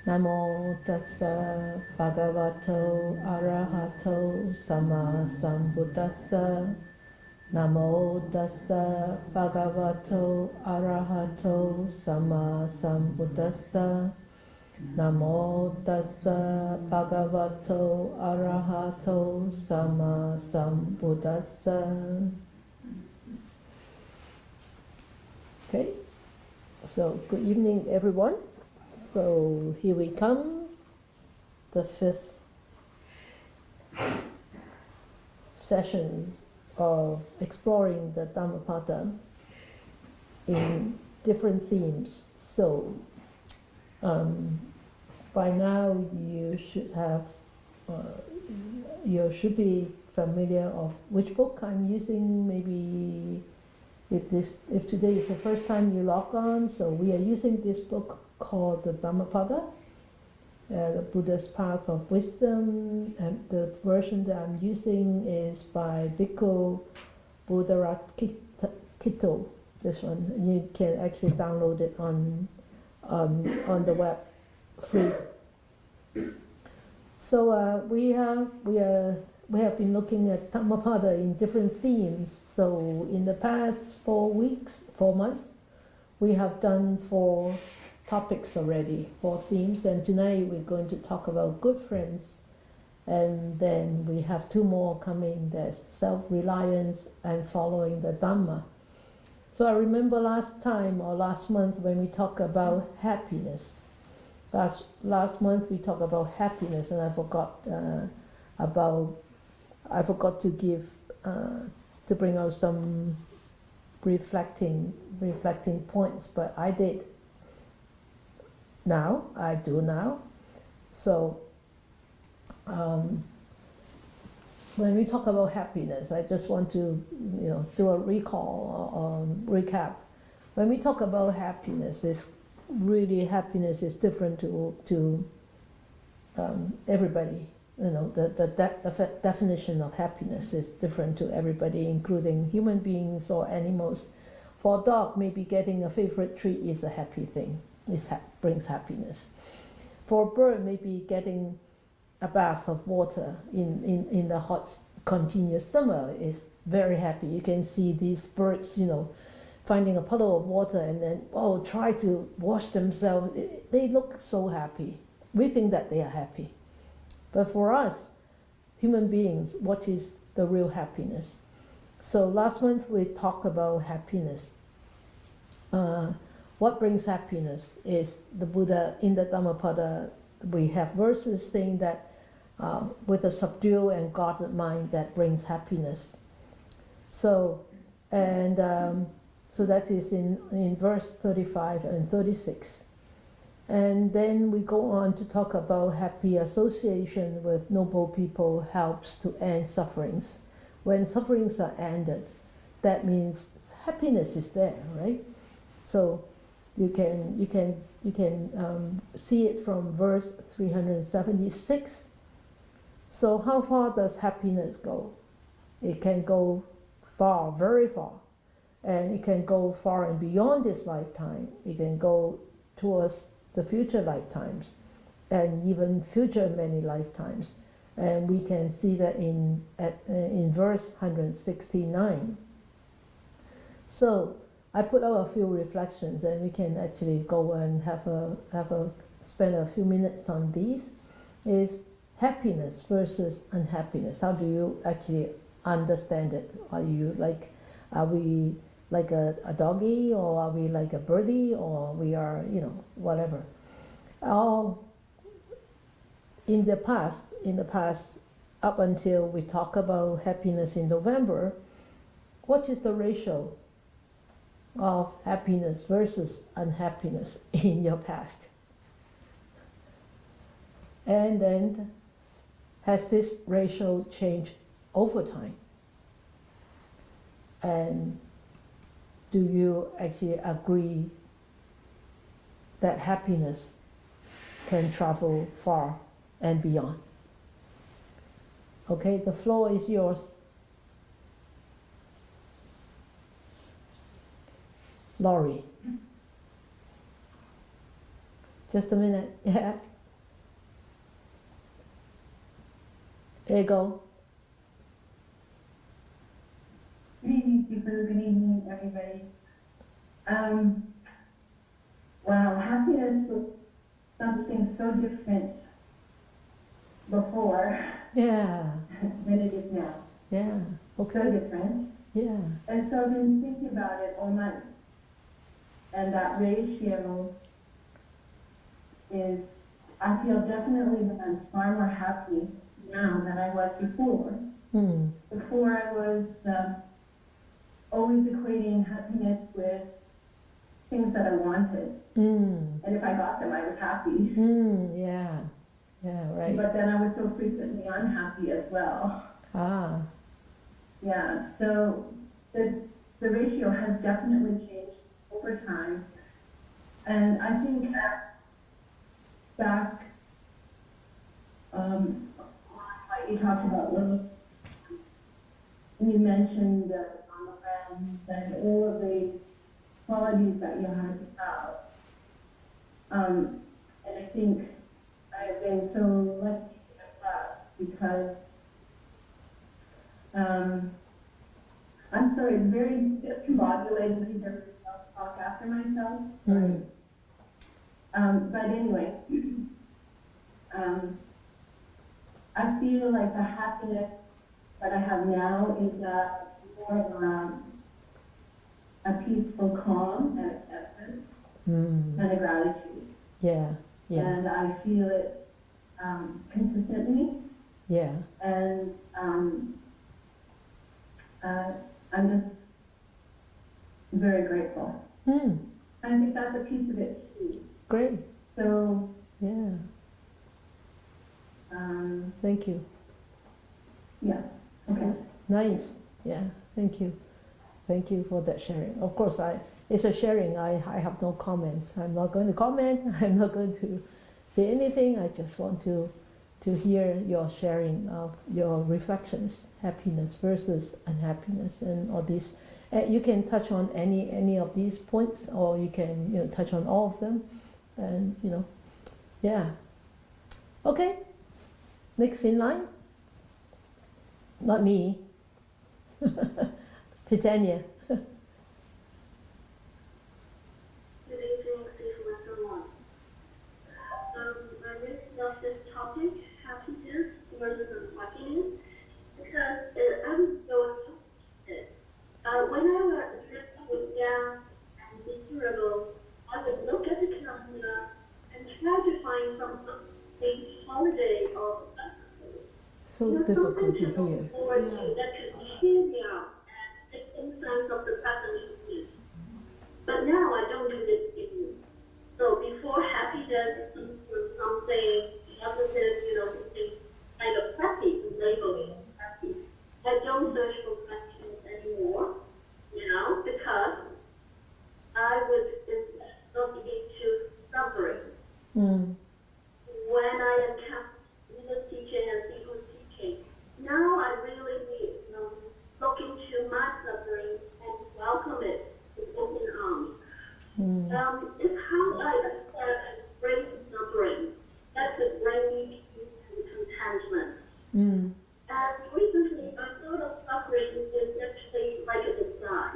Namo tassa bhagavato arahato sama sambuddhassa. Namo tassa bhagavato arahato sama sambuddhassa. Namo tassa bhagavato arahato sama sambuddhassa. Okay, so good evening everyone. So here we come, the fifth sessions of exploring the Dhammapada in different themes. So by now you should have, you should be familiar of which book I'm using. Maybe if today is the first time you log on, so we are using this book called the Dhammapada, the Buddha's Path of Wisdom, and the version that I'm using is by Bhikkhu Buddharakkhito. This one, you can actually download it on the web, free. So we have been looking at Dhammapada in different themes. So in the past 4 months, we have done 4 topics already, 4 themes, and tonight we're going to talk about good friends, and then we have 2 more coming. There's self-reliance and following the Dhamma. So I remember last month when we talked about happiness. Last month we talked about happiness, and I forgot to give to bring out some reflecting points, but I did. I do now. So when we talk about happiness, I just want to do a recap. When we talk about happiness, happiness is different to everybody. The definition of happiness is different to everybody, including human beings or animals. For a dog, maybe getting a favorite treat is a happy thing. It brings happiness. For a bird, maybe getting a bath of water in the hot, continuous summer is very happy. You can see these birds, finding a puddle of water and then, try to wash themselves. They look so happy. We think that they are happy. But for us, human beings, what is the real happiness? So last month we talked about happiness. What brings happiness is the Buddha in the Dhammapada. We have verses saying that with a subdued and guarded mind that brings happiness. So that is in verse 35 and 36. And then we go on to talk about happy association with noble people helps to end sufferings. When sufferings are ended, that means happiness is there, right? So you can see it from verse 376. So how far does happiness go? It can go far, very far, and it can go far and beyond this lifetime. It can go towards the future lifetimes, and even future many lifetimes. And we can see that in verse 169. So I put out a few reflections, and we can actually go and spend a few minutes on these. Is happiness versus unhappiness. How do you actually understand it? Are we like a doggy, or are we like a birdie, or we are, whatever. In the past, up until we talk about happiness in November, what is the ratio of happiness versus unhappiness in your past? And then, has this ratio changed over time? And do you actually agree that happiness can travel far and beyond? Okay, the floor is yours. Laurie. Just a minute. Yeah. Ego. Good evening, Super. Good evening, everybody. Wow, happiness was something so different before Yeah. than it is now. Yeah. So Okay. different. Yeah. And so I've been thinking about it all month. And that ratio is, I feel definitely that I'm far more happy now than I was before. Mm. Before I was always equating happiness with things that I wanted. Mm. And if I got them, I was happy. Mm. Yeah. Yeah, right. But then I was so frequently unhappy as well. Ah. Yeah, so the ratio has definitely changed over time. And I think back, what you talked about, Lily, you mentioned Dharma and all of the qualities that you had to have. And I think I've been so lucky at that because, I'm sorry, it's very discombobulated to hear myself talk after myself. Mm. But anyway, I feel like the happiness that I have now is more of a peaceful calm and acceptance Mm. and a gratitude. Yeah. Yeah. And I feel it consistently, Yeah. and I'm just very grateful. Mm. I think that's a piece of it too. Great. So, Yeah. Thank you. yeah, okay. Nice. Yeah. Thank you. Thank you for that sharing. Of course, it's a sharing. I have no comments. I'm not going to comment. I'm not going to say anything. I just want to hear your sharing of your reflections, happiness versus unhappiness, and all these. You can touch on any of these points, or you can touch on all of them, and yeah. Okay. Next in line. Not me. Titania. Good evening, Steve everyone. I really love this topic, happiness versus unhappiness, because I was so interested. When I was down and miserable, I would look at the calendar and try to find some holiday or So difficult something to to hear. look forward to that could cheer me up and make some sense of the present moment. But now I don't do this anymore. So before happiness was something positive, something kind of happy, labeling happy. I don't search for happiness anymore, because I was looking into suffering. Mm. When I encounter Buddha's teaching and people's teaching, now I really look into my suffering and welcome it with open arms. Mm. It's how I accept and embrace suffering that could bring me peace and contentment. Mm. And recently, I thought of suffering is actually like a design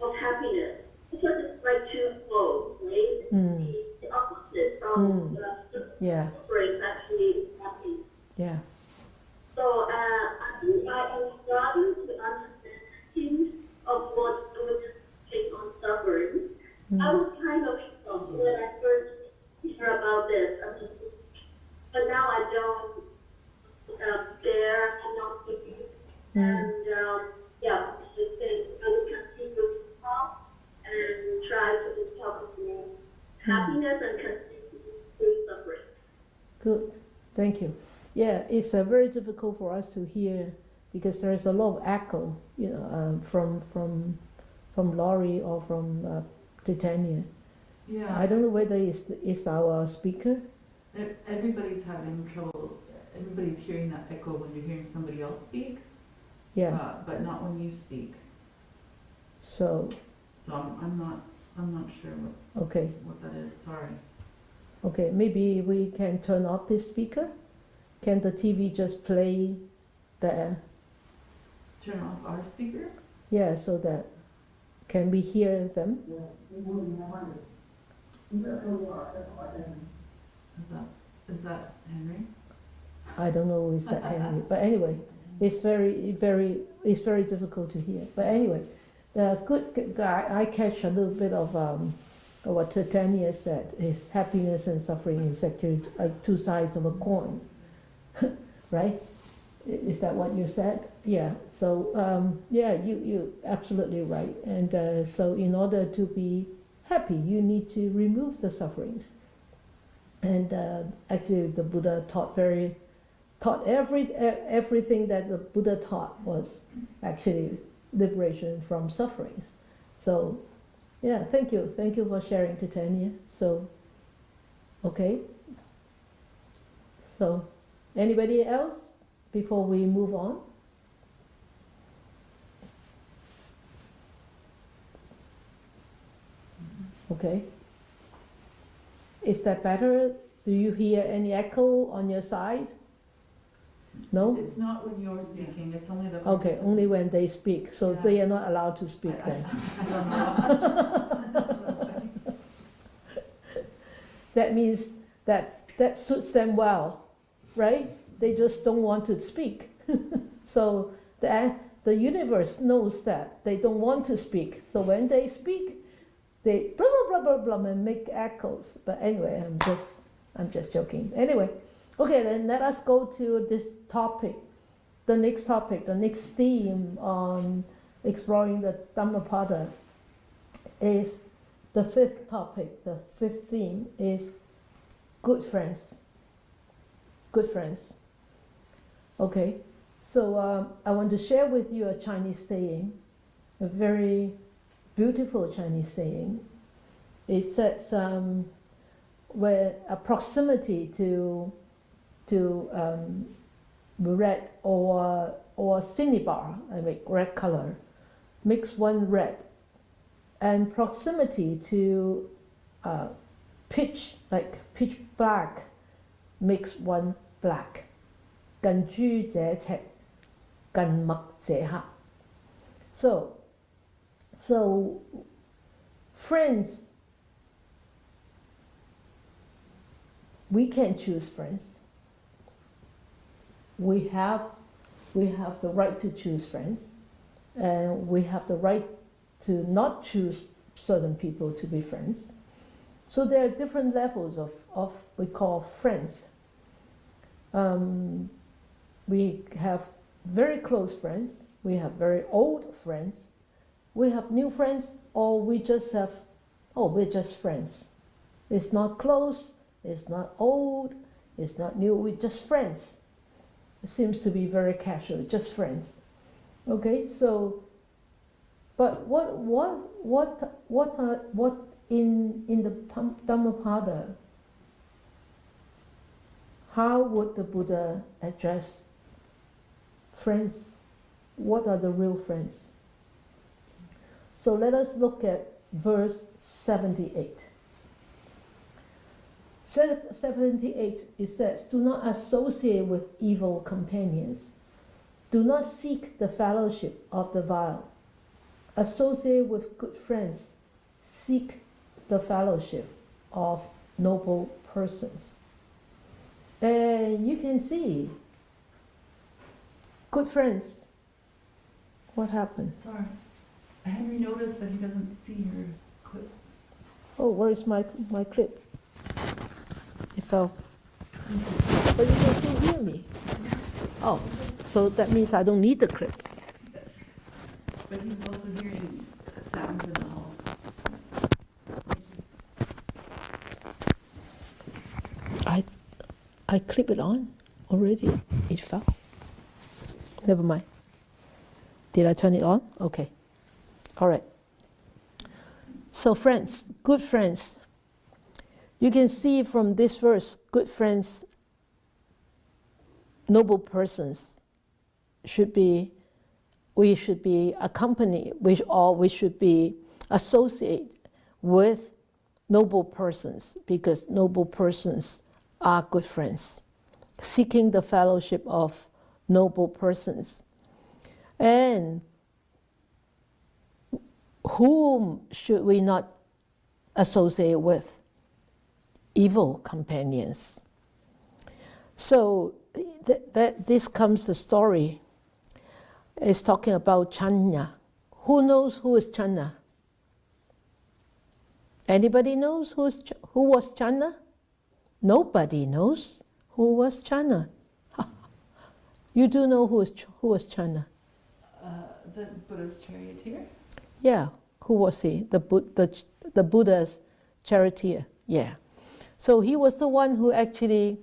of happiness, because it's like two poles, right? Mm. The opposite from Yeah. suffering actually is happiness. Yeah. So I think I am starting to understand hints of what Buddhists take on suffering. I was kind of shocked when I first heard about this, but now I don't dare to not give you. And yeah, I think I will continue to talk and try to talk about happiness and continue through suffering. Good. Thank you. Yeah, it's very difficult for us to hear because there is a lot of echo, from Laurie or from Titania. Yeah, I don't know whether it's our speaker. everybody's having trouble. Everybody's hearing that echo when you're hearing somebody else speak, Yeah. but not when you speak. So So I'm not sure okay. what that is. Sorry. Okay. Maybe we can turn off this speaker. can the TV just play the, Turn off our speaker? yeah, so that, can we hear them? Is that Henry? I don't know is that Henry, but anyway, it's it's very difficult to hear. But anyway, the good guy, I catch a little bit of what Titania said, is happiness and suffering is actually like two sides of a coin, right? Is that what you said? Yeah, so yeah, you absolutely right. And so in order to be happy, you need to remove the sufferings. And actually the Buddha taught everything that the Buddha taught was actually liberation from sufferings. So yeah, thank you for sharing, Titania. So okay, so anybody else before we move on? Okay, is that better? Do you hear any echo on your side? No? It's not when you're speaking, it's only the. Okay, only when they speak, so Yeah. they are not allowed to speak then. I don't know. That means that suits them well, right? They just don't want to speak. So the universe knows that they don't want to speak. So when they speak, they blah blah blah blah blah and make echoes. But anyway, I'm just joking. Anyway, okay, then let us go to this topic. The next theme on exploring the Dhammapada is the fifth topic. The fifth theme is good friends. Good friends. Okay, so I want to share with you a Chinese saying, a very beautiful Chinese saying. It says where a proximity to red or cinnabar, I make red color, makes one red, and proximity to pitch, like pitch black, makes one black. 近朱者赤，近墨者黑. So friends, we can choose friends. We have the right to choose friends, and we have the right to not choose certain people to be friends. So there are different levels of we call friends. We have very close friends, we have very old friends, we have new friends, or we just have, we're just friends. It's not close, it's not old, it's not new, we're just friends. It seems to be very casual, just friends. Okay, so, but what in the Dhammapada, how would the Buddha address friends? What are the real friends? So let us look at verse 78. 78, it says, do not associate with evil companions. Do not seek the fellowship of the vile. Associate with good friends. Seek the fellowship of noble persons. And you can see, good friends, what happens? Sorry. Henry noticed that he doesn't see your clip. Oh, where is my clip? It fell. But you can still hear me. Oh, so that means I don't need the clip. But he was also hearing sounds in the hall. I clip it on already. It fell. Never mind. Did I turn it on? Okay. All right. So friends, good friends. You can see from this verse, good friends, noble persons, we should be accompanied, we should be associated with noble persons, because noble persons are good friends. seeking the fellowship of noble persons. And whom should we not associate with? Evil companions. So this comes the story. It's talking about Chanya. Who knows who is Chanya? Anybody knows who was Chanya? Nobody knows who was Chanya. You do know who was Chanya? The Buddha's charioteer? Yeah. Who was he? The Buddha's charioteer. Yeah. So he was the one who actually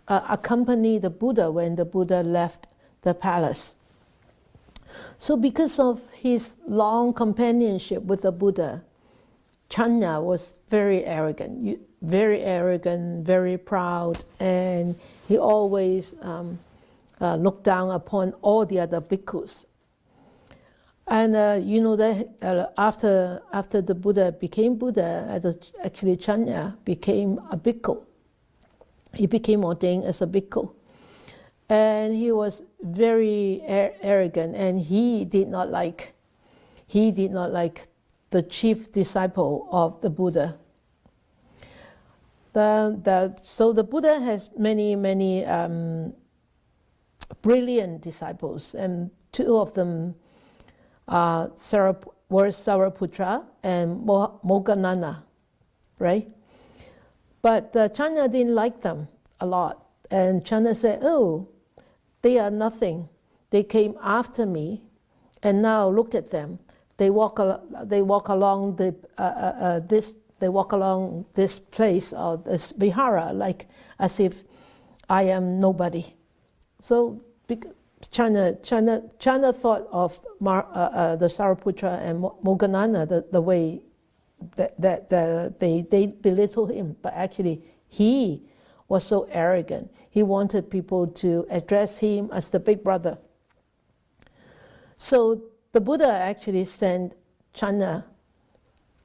accompanied the Buddha when the Buddha left the palace. So because of his long companionship with the Buddha, Chanya was very arrogant, very proud, and he always looked down upon all the other bhikkhus. And you know that after the Buddha became Buddha, actually Chanya became a bhikkhu. He became ordained as a bhikkhu. And he was very arrogant, and he did not like the chief disciple of the Buddha. So the Buddha has many brilliant disciples, and two of them were Saraputra and Moggallana, right? But Chanya didn't like them a lot, and Chanya said, "Oh, they are nothing. They came after me, and now look at them. They walk along this place or this vihara like as if I am nobody." So Chanya thought of the Saraputra and Moggallana the way that they belittled him, but actually he was so arrogant. He wanted people to address him as the big brother. So the Buddha actually sent Chanya,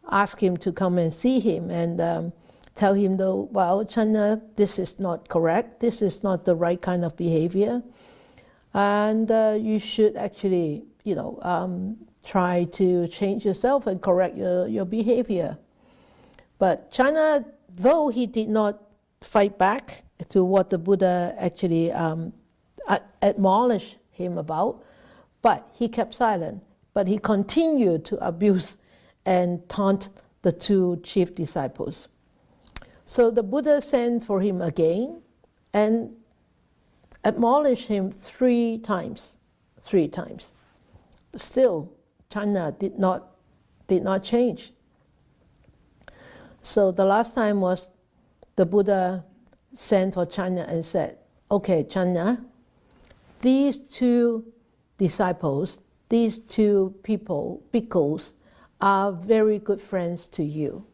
asked him to come and see him and tell him, though, well, Chanya, this is not correct. This is not the right kind of behavior. And you should actually, try to change yourself and correct your behavior. But Chanya, though he did not fight back to what the Buddha actually admonished him about, but he kept silent. But he continued to abuse and taunt the two chief disciples. So the Buddha sent for him again and admonished him 3 times. 3 times. Still, Chanya did not change. So the last time was the Buddha sent for Chanya and said, "Okay, Chanya, these 2 disciples, these 2 people, bhikkhus, are very good friends to you.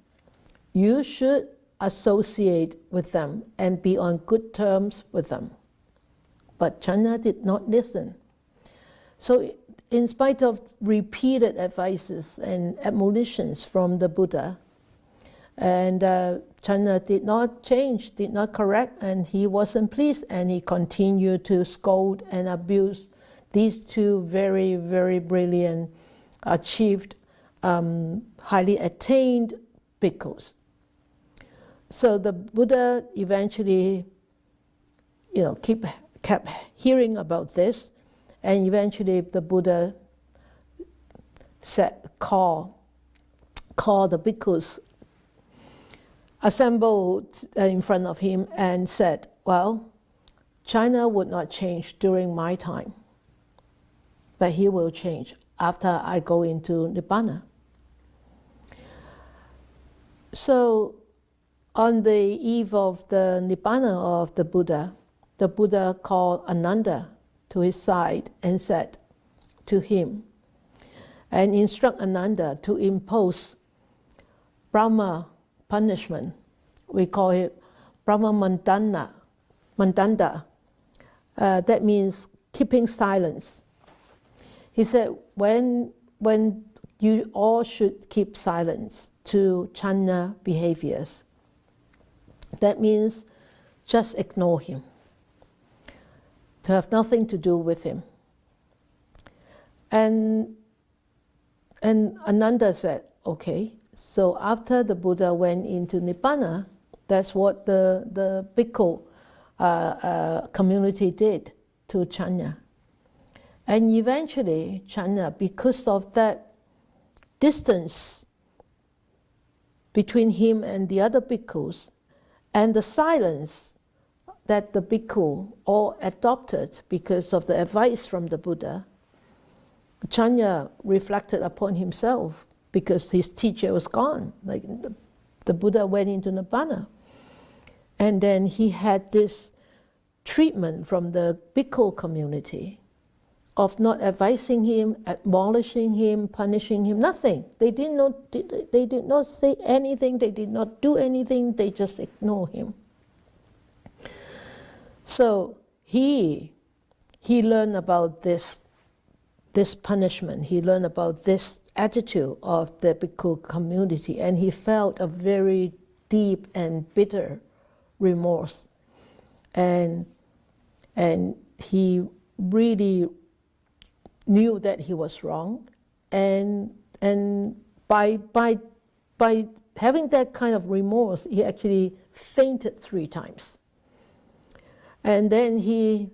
You should associate with them and be on good terms with them." But Chanya did not listen. So in spite of repeated advices and admonitions from the Buddha, and Chanya did not change, did not correct, and he wasn't pleased, and he continued to scold and abuse these 2 very, very brilliant, achieved, highly attained bhikkhus. So the Buddha eventually, kept hearing about this, and eventually the Buddha called the bhikkhus, assembled in front of him and said, "Well, Chanya would not change during my time, but he will change after I go into Nibbana." So on the eve of the Nibbana of the Buddha called Ananda to his side and said to him, and instruct Ananda to impose Brahma punishment. We call it Brahma Mandanda. That means keeping silence. He said, when you all should keep silence to Chanya behaviors. That means just ignore him. to have nothing to do with him. And Ananda said, okay, so after the Buddha went into Nibbana, that's what the Bhikkhu community did to Chanya. And eventually, Chanya, because of that distance between him and the other bhikkhus, and the silence that the bhikkhu all adopted because of the advice from the Buddha, Chanya reflected upon himself because his teacher was gone. Like the Buddha went into Nibbana. And then he had this treatment from the bhikkhu community of not advising him, admonishing him, punishing him, nothing. They did not say anything, they did not do anything, they just ignore him. So he learned about this punishment, he learned about this attitude of the bhikkhu community, and he felt a very deep and bitter remorse. And he really knew that he was wrong, and by having that kind of remorse, he actually fainted 3 times. And then he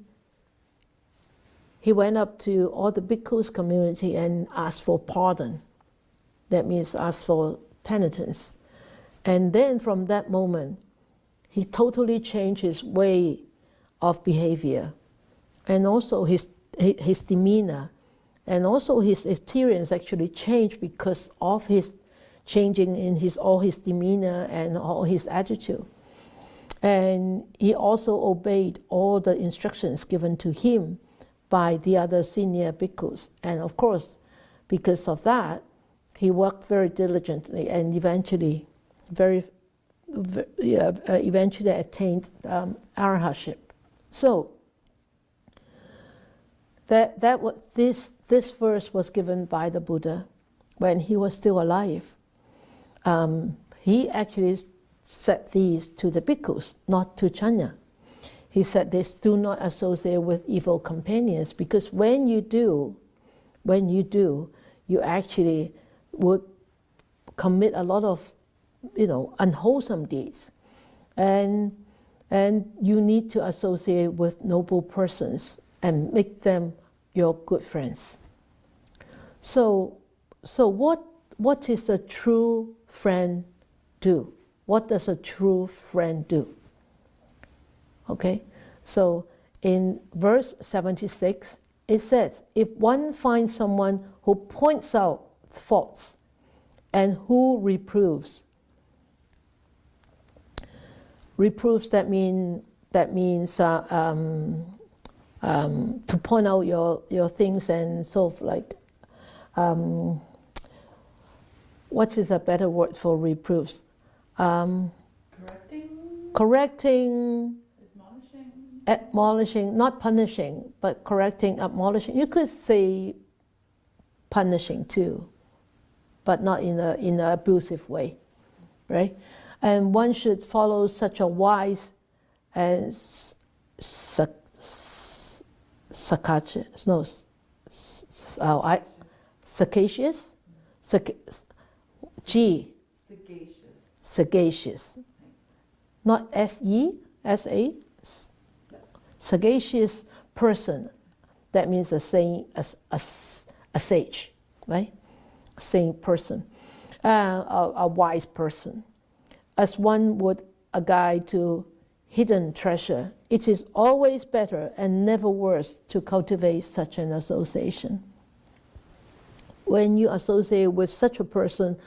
went up to all the bhikkhus community and asked for pardon. That means asked for penitence. And then from that moment, he totally changed his way of behavior, and also his demeanor, and also his experience actually changed because of his changing in all his demeanor and all his attitude. And he also obeyed all the instructions given to him by the other senior bhikkhus. And of course, because of that, he worked very diligently and eventually attained arhatship. So this verse was given by the Buddha when he was still alive. He actually said these to the bhikkhus, not to Chanya. He said this: do not associate with evil companions, because when you do, you actually would commit a lot of, unwholesome deeds, and you need to associate with noble persons and make them your good friends. So what is a true friend do? What does a true friend do? Okay, so in verse 76, it says, if one finds someone who points out faults and who reproves that means to point out your things and sort of like, what is a better word for reproofs? Correcting, admonishing, not punishing, but correcting, admonishing. You could say punishing too, but not in an abusive way, right? And one should follow such a wise and sagacious, not S-E-S-A, sagacious person. That means a sage, right? Sane person, a wise person. As one would a guide to hidden treasure, it is always better and never worse to cultivate such an association. When you associate with such a person,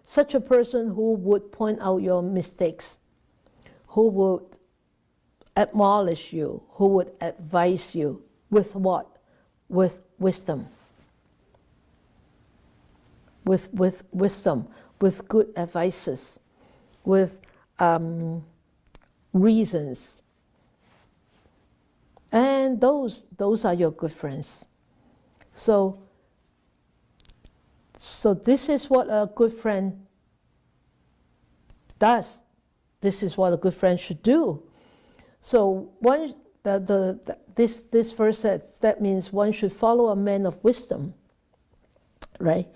such a person who would point out your mistakes, who would admonish you, who would advise you with what? With wisdom. With wisdom, with good advices, with reasons. And those are your good friends. So this is what a good friend does. This is what a good friend should do. So this verse says that means one should follow a man of wisdom, right?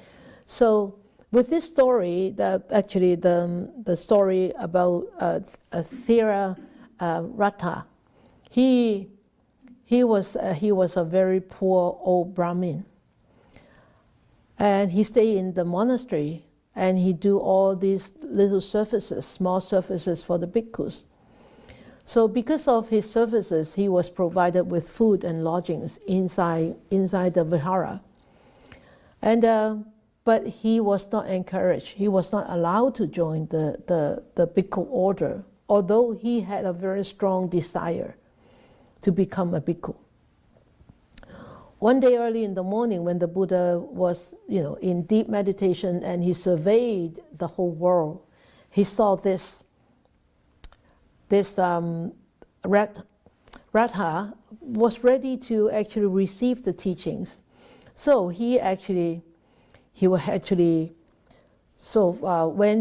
So with this story, actually the story about Thera Ratha, he was a very poor old Brahmin, and he stayed in the monastery, and he do all these little services, small services for the bhikkhus. So because of his services, he was provided with food and lodgings inside the vihara. And but he was not encouraged. He was not allowed to join the bhikkhu order, although he had a very strong desire to become a bhikkhu. One day early in the morning, when the Buddha was, in deep meditation and he surveyed the whole world, he saw this Ratha was ready to actually receive the teachings. So he went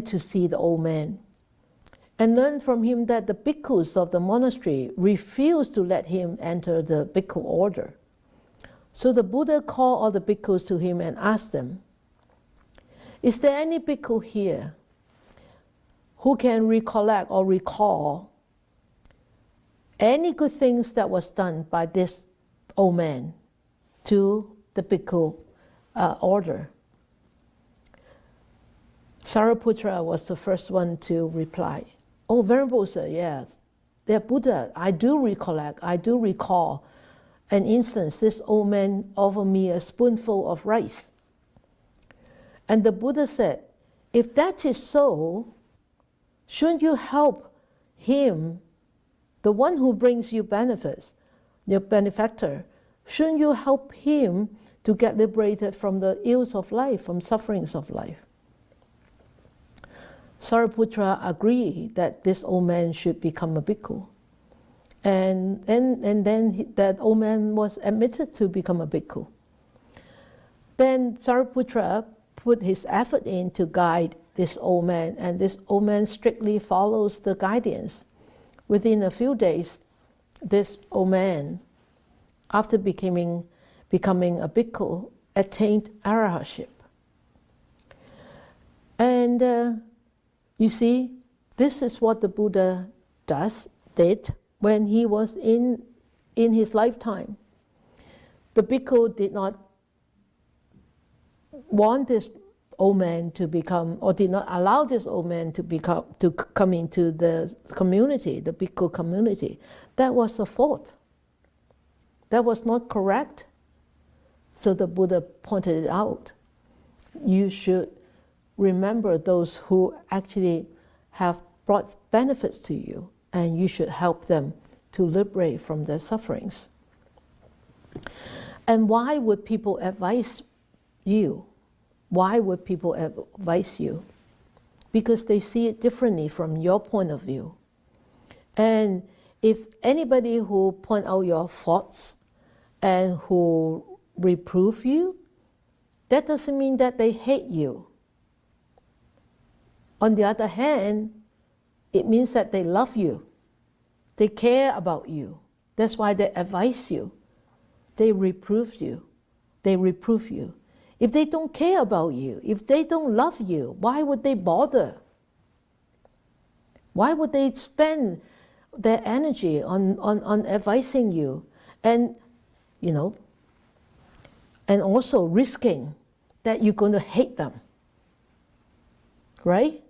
to see the old man and learned from him that the bhikkhus of the monastery refused to let him enter the bhikkhu order. So the Buddha called all the bhikkhus to him and asked them, "Is there any bhikkhu here who can recollect or recall any good things that was done by this old man to the bhikkhu order?" Sariputra was the first one to reply. "Oh, Venerable Sir, yes, dear Buddha, I do recollect, I do recall an instance. This old man offered me a spoonful of rice." And the Buddha said, "If that is so, shouldn't you help him, the one who brings you benefits, your benefactor? Shouldn't you help him to get liberated from the ills of life, from sufferings of life?" Sariputra agreed that this old man should become a bhikkhu. And then that old man was admitted to become a bhikkhu. Then Sariputra put his effort in to guide this old man, and this old man strictly follows the guidance. Within a few days, this old man, after becoming a bhikkhu, attained arahantship. And you see, this is what the Buddha did when he was in his lifetime. The bhikkhu did not want this old man to become, or did not allow this old man to come into the community, the bhikkhu community. That was a fault. That was not correct. So the Buddha pointed it out. You should remember those who actually have brought benefits to you, and you should help them to liberate from their sufferings. And why would people advise you? Why would people advise you? Because they see it differently from your point of view. And if anybody who point out your faults and who reprove you, that doesn't mean that they hate you. On the other hand, it means that they love you. They care about you. That's why they advise you. They reprove you. If they don't care about you, if they don't love you, why would they bother? Why would they spend their energy on advising you and also risking that you're going to hate them? Right?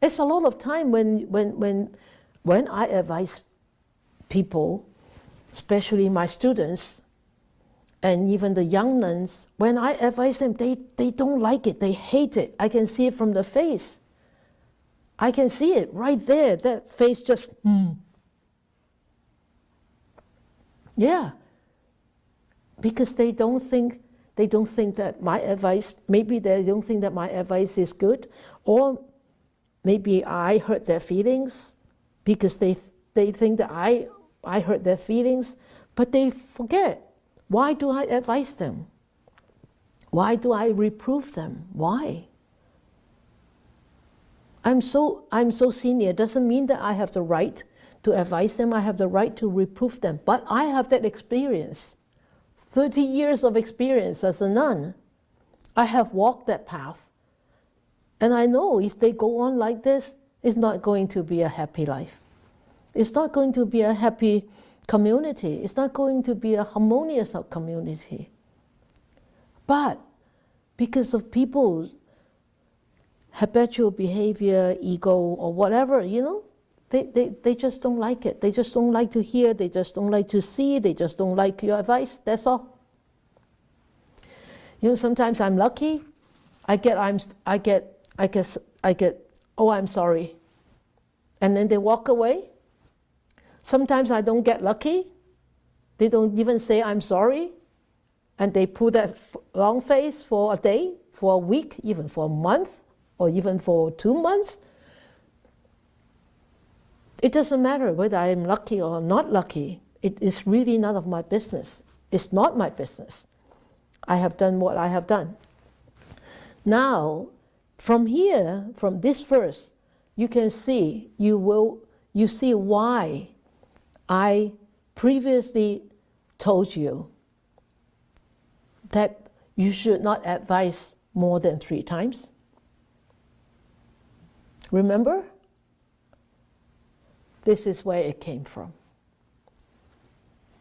It's a lot of time when I advise people, especially my students, and even the young nuns, when I advise them, they don't like it, they hate it. I can see it from the face. I can see it right there, that face just, Yeah. Because they don't think that my advice, maybe they don't think that my advice is good, or maybe I hurt their feelings because they think that I hurt their feelings, but they forget. Why do I advise them? Why do I reprove them? Why? I'm so senior. Doesn't mean that I have the right to advise them. I have the right to reprove them. But I have that experience, 30 years of experience as a nun. I have walked that path. And I know if they go on like this, it's not going to be a happy life. It's not going to be a happy community. It's not going to be a harmonious community. But because of people's habitual behavior, ego, or whatever, they just don't like it. They just don't like to hear. They just don't like to see. They just don't like your advice. That's all. Sometimes I'm lucky. I get, oh, I'm sorry. And then they walk away. Sometimes I don't get lucky. They don't even say I'm sorry. And they put that long face for a day, for a week, even for a month, or even for 2 months. It doesn't matter whether I am lucky or not lucky. It is really none of my business. It's not my business. I have done what I have done. Now, from here, from this verse, you can see, you see why I previously told you that you should not advise more than 3 times. Remember? This is where it came from.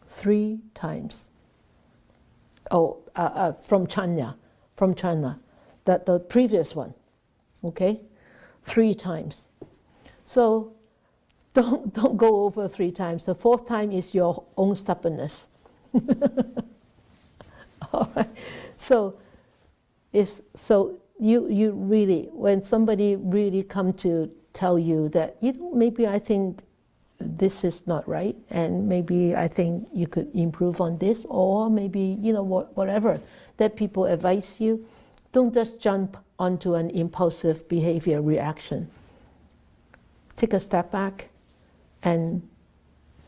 3 times. From China, the previous one, okay? 3 times. So don't go over 3 times. The 4th time is your own stubbornness. All right. So you really, when somebody really come to tell you that maybe I think this is not right, and maybe I think you could improve on this, or maybe whatever that people advise you, don't just jump onto an impulsive behavior reaction. Take a step back, and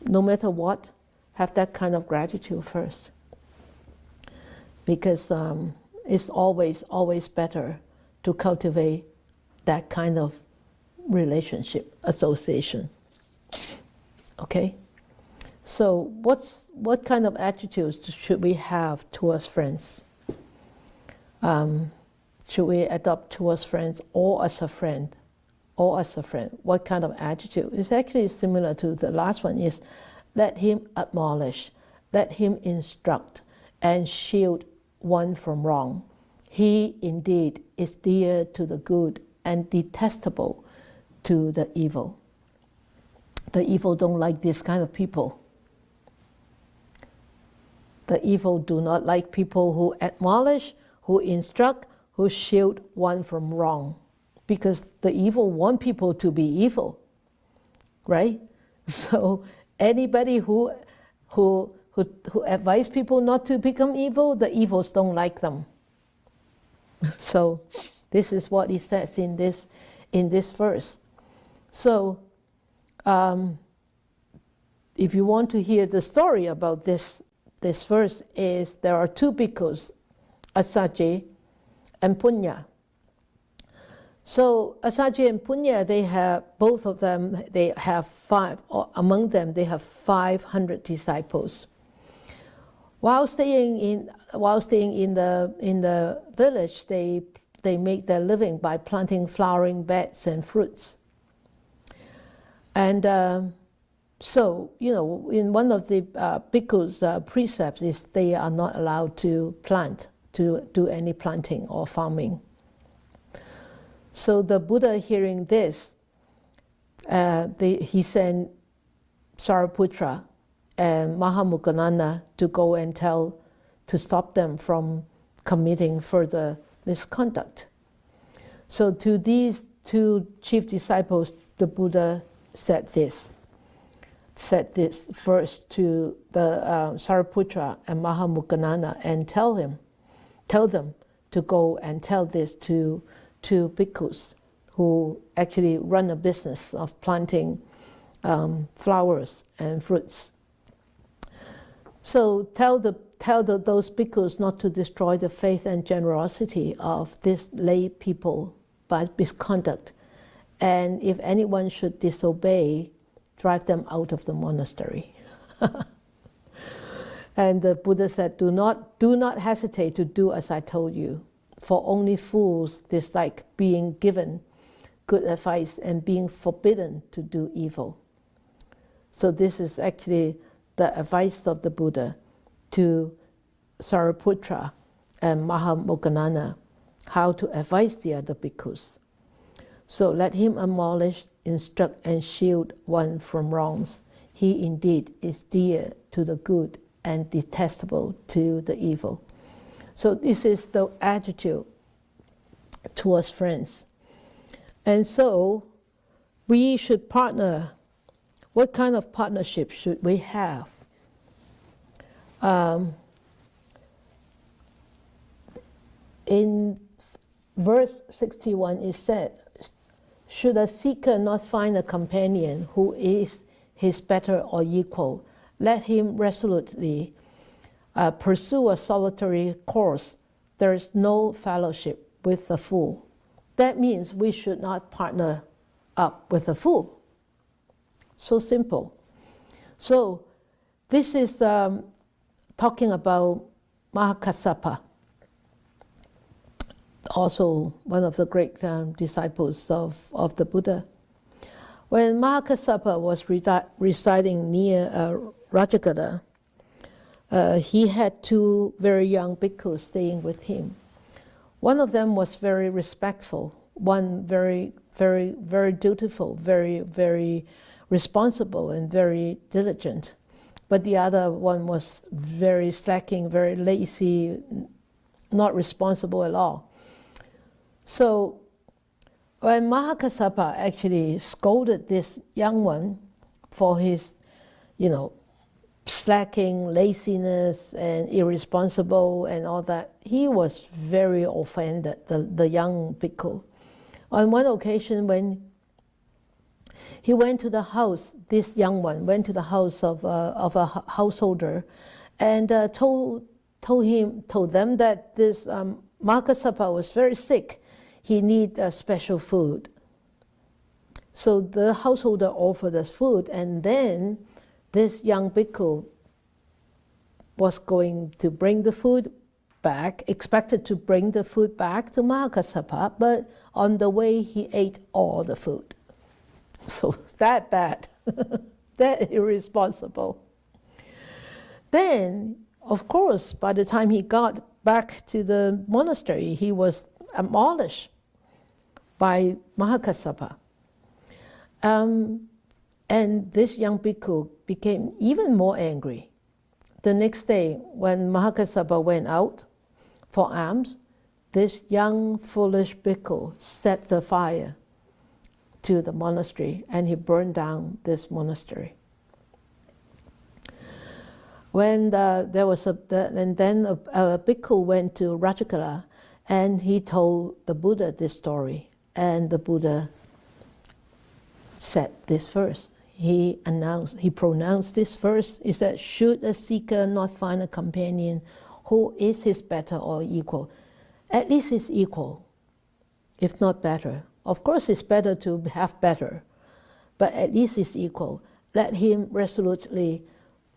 no matter what, have that kind of gratitude first. Because it's always better to cultivate that kind of relationship, association. Okay? So what kind of attitudes should we have towards friends? Should we adopt towards friends or as a friend? Or as a friend? What kind of attitude? It's actually similar to the last one, is let him admonish, let him instruct, and shield one from wrong. He indeed is dear to the good and detestable to the evil. The evil don't like this kind of people. The evil do not like people who admonish, who instruct, who shield one from wrong. Because the evil want people to be evil, right? So anybody who advise people not to become evil, the evils don't like them. So this is what he says in this verse. So if you want to hear the story about this verse, is there are 2 bhikkhus, Asaji and Punya. So Asaji and Punya, they have, both of them, they have 5, or among them they have 500 disciples. While staying in the village, they make their living by planting flowering beds and fruits. And so, in one of the bhikkhus' precepts is they are not allowed to do any planting or farming. So the Buddha, hearing this, he sent Sariputra and Mahamukkananda to go and to stop them from committing further misconduct. So to these 2 chief disciples, the Buddha said this first to the Sariputra and Mahamukkananda, and tell them to go and tell this to 2 bhikkhus who actually run a business of planting flowers and fruits. So tell those bhikkhus not to destroy the faith and generosity of these lay people by misconduct. And if anyone should disobey drive them out of the monastery. And the Buddha said, do not hesitate to do as I told you, for only fools dislike being given good advice and being forbidden to do evil. So this is actually the advice of the Buddha to Sariputra and Mahamoggallana, how to advise the other bhikkhus. So let him admonish, instruct, and shield one from wrongs. He indeed is dear to the good and detestable to the evil. So this is the attitude towards friends. And so we should partner. What kind of partnership should we have? In verse 61 it said, should a seeker not find a companion who is his better or equal, let him resolutely pursue a solitary course. There is no fellowship with a fool. That means we should not partner up with a fool. So simple. So this is talking about Mahakassapa, also one of the great disciples of the Buddha. When Mahakassapa was residing near Rajagaha, he had two very young bhikkhus staying with him. One of them was very respectful, one very, very, very dutiful, very, very responsible and very diligent. But the other one was very slacking, very lazy, not responsible at all. So when Mahakassapa actually scolded this young one for his, slacking, laziness, and irresponsible and all that, he was very offended, the young bhikkhu. On one occasion when he went to the house, this young one went to the house of a householder and told them that this Mahakassapa was very sick. He needed special food. So the householder offered us food, and then this young bhikkhu was going to bring the food back, expected to bring the food back to Mahakassapa, but on the way he ate all the food. So that bad, that irresponsible. Then, of course, by the time he got back to the monastery, he was admonished by Mahakassapa. And this young bhikkhu became even more angry. The next day, when Mahakassapa went out for alms, this young foolish bhikkhu set the fire to the monastery and he burned down this monastery. When there was and then a bhikkhu went to Rajagaha and he told the Buddha this story, and the Buddha said this verse. He pronounced this verse. He said, should a seeker not find a companion who is his better or equal, at least his equal, if not better. Of course, it's better to have better, but at least it's equal. Let him resolutely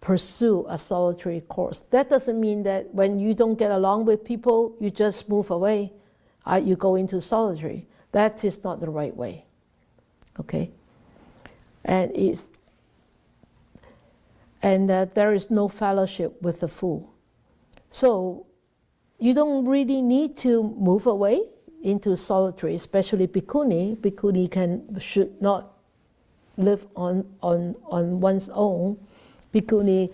pursue a solitary course. That doesn't mean that when you don't get along with people, you just move away. You go into solitary. That is not the right way. Okay? And there is no fellowship with the fool. So you don't really need to move away into solitary, especially bhikkhuni. Bhikkhuni should not live on one's own. Bhikkhuni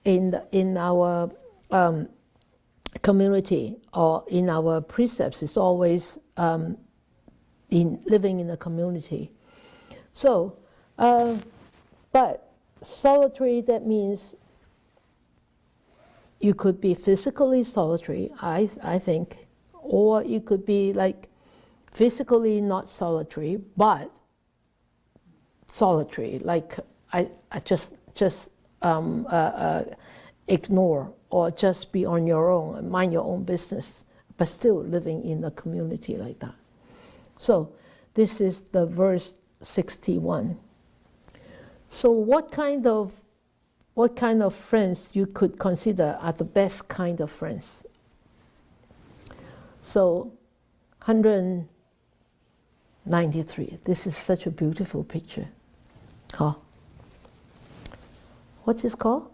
in our community or in our precepts is always in living in a community. So, but solitary, that means you could be physically solitary, I think, or you could be like physically not solitary, but solitary, like I just ignore or just be on your own, mind your own business, but still living in a community like that. So this is the verse 61. So what kind of friends you could consider are the best kind of friends? So 193. This is such a beautiful picture. Huh? What is called?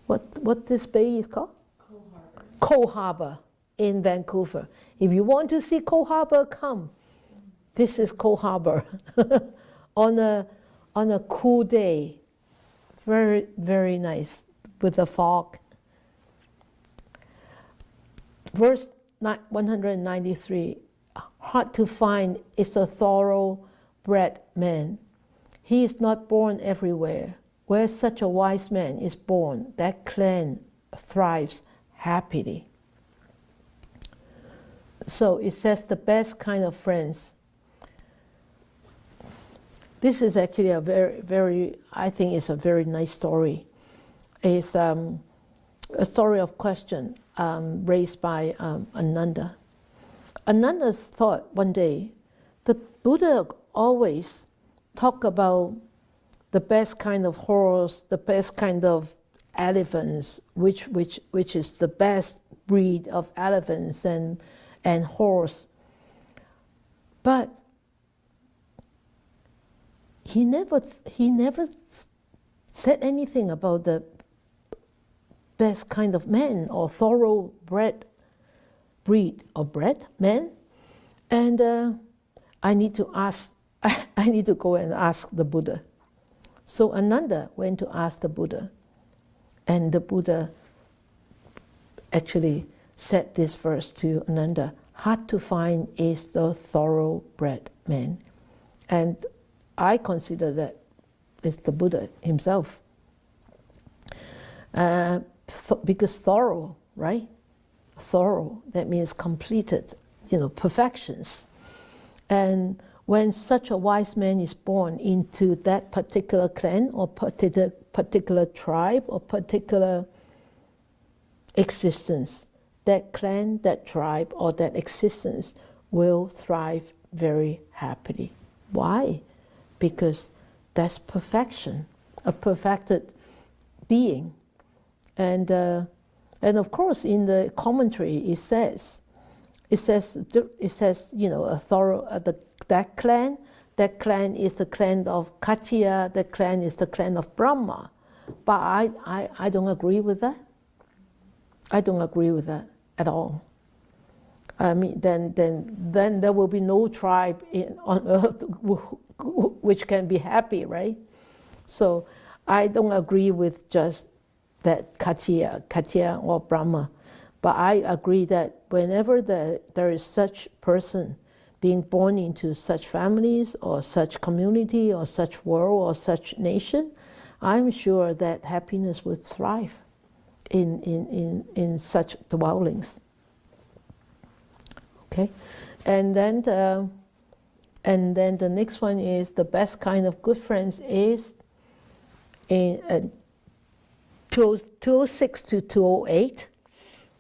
What this bay is called? Coal Harbor in Vancouver. If you want to see Coal Harbor, come. This is Coal Harbor on a cool day. Very, very nice with the fog. Verse 193, hard to find is a thoroughbred man. He is not born everywhere. Where such a wise man is born, that clan thrives happily. So it says the best kind of friends. This is actually a very, I think it's a very nice story. It's a story of question raised by Ananda. Ananda thought one day, the Buddha always talk about the best kind of horse, the best kind of elephants, which is the best breed of elephants and horse. But he never said anything about the best kind of man or thoroughbred breed or bred man. And I need to go and ask the Buddha. So Ananda went to ask the Buddha, and the Buddha actually said this verse to Ananda: hard to find is the thoroughbred man. And I consider that it's the Buddha himself. Because thorough, right? Thorough, that means completed, perfections. And when such a wise man is born into that particular clan or particular tribe or particular existence, that clan, that tribe, or that existence will thrive very happily. Why? Because that's perfection, a perfected being. And of course, in the commentary, it says, a thorough that clan is the clan of Katya, that clan is the clan of Brahma. But I don't agree with that. I don't agree with that at all. I mean, then there will be no tribe on earth which can be happy, right? So I don't agree with just that Katya or Brahma. But I agree that whenever there is such person being born into such families or such community or such world or such nation, I'm sure that happiness would thrive in such dwellings. Okay, and then the next one is the best kind of good friends is in 206 to 208,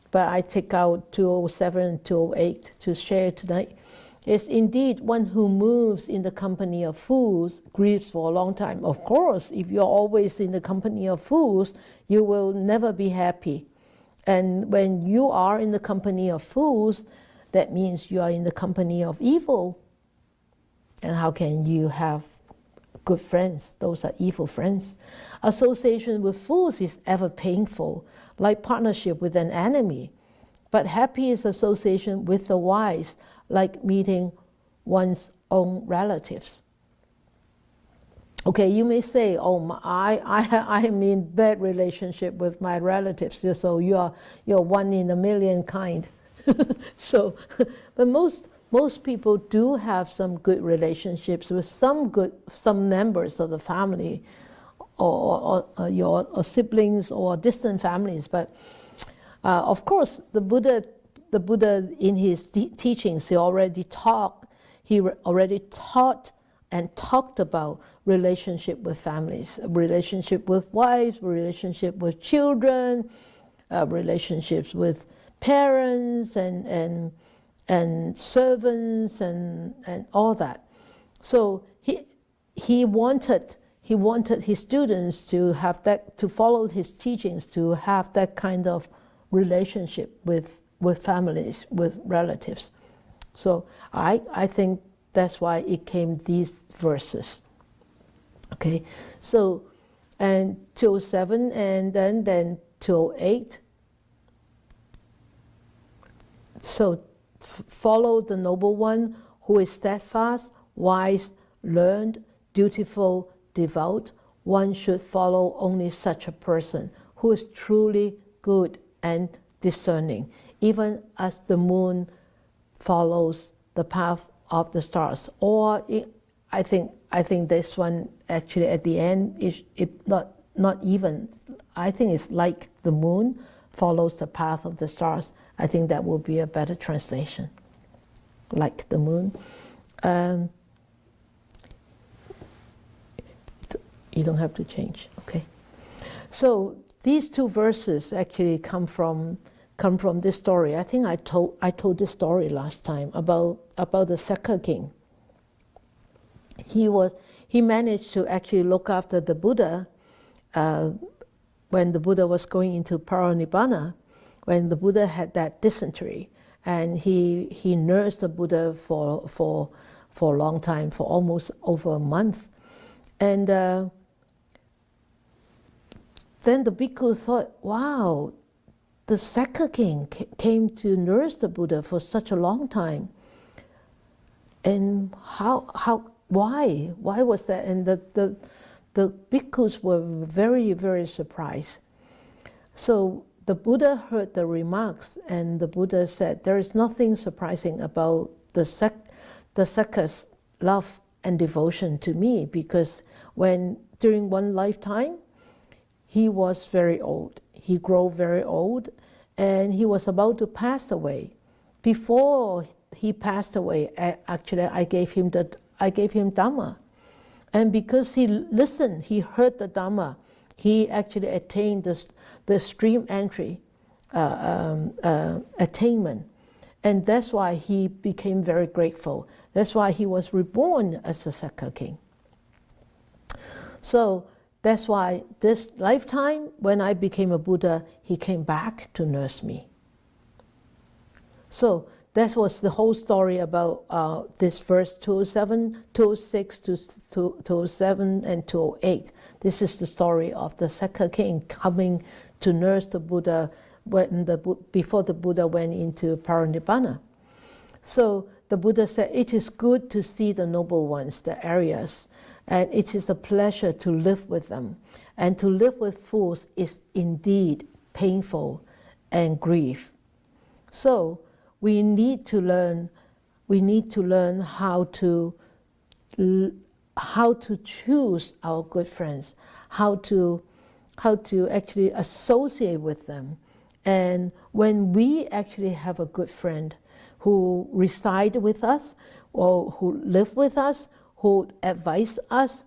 but I take out 207 and 208 to share tonight. Is indeed one who moves in the company of fools grieves for a long time. Of course, if you're always in the company of fools, you will never be happy. And when you are in the company of fools, that means you are in the company of evil. And how can you have good friends? Those are evil friends. Association with fools is ever painful, like partnership with an enemy. But happy is association with the wise, like meeting one's own relatives. Okay, you may say, "Oh, I am in bad relationship with my relatives." So you're one in a million kind. So, but most people do have some good relationships with some members of the family, or your siblings or distant families. But of course, the Buddha in his teachings, he already taught and talked about relationship with families, relationship with wives, relationship with children, relationships with parents and servants and all that. So he wanted he wanted his students to have that, to follow his teachings, to have that kind of relationship with families, with relatives. So I think that's why it came these verses. Okay, so and 207 and then 208. So follow the noble one who is steadfast, wise, learned, dutiful, devout. One should follow only such a person who is truly good and discerning, even as the moon follows the path of the stars. Or I think this one actually at the end is not even. I think it's like the moon follows the path of the stars. I think that will be a better translation. Like the moon. You don't have to change, okay? So these two verses actually come from this story. I think I told this story last time about the second king. He managed to actually look after the Buddha when the Buddha was going into paranibbana, when the Buddha had that dysentery, and he nursed the Buddha for a long time, for almost over a month, and then the bhikkhu thought, wow, the second king came to nurse the Buddha for such a long time. And why was that? And the bhikkhus were very, very surprised. So the Buddha heard the remarks, and the Buddha said, there is nothing surprising about the Sakka's love and devotion to me, because during one lifetime, he was very old. He grew very old, and he was about to pass away. Before he passed away, actually, I gave him Dhamma, and because he listened, he heard the Dhamma, he actually attained the stream entry attainment, and that's why he became very grateful. That's why he was reborn as a Sakka king. So that's why this lifetime, when I became a Buddha, he came back to nurse me. So that was the whole story about this verse 207, 206, 207, and 208. This is the story of the Sakka king coming to nurse the Buddha before the Buddha went into paranibbana. So the Buddha said, it is good to see the noble ones, the Aryas, and it is a pleasure to live with them. And to live with fools is indeed painful and grief. So we need to learn how to choose our good friends, how to actually associate with them. And when we actually have a good friend who reside with us, or who live with us, who advise us,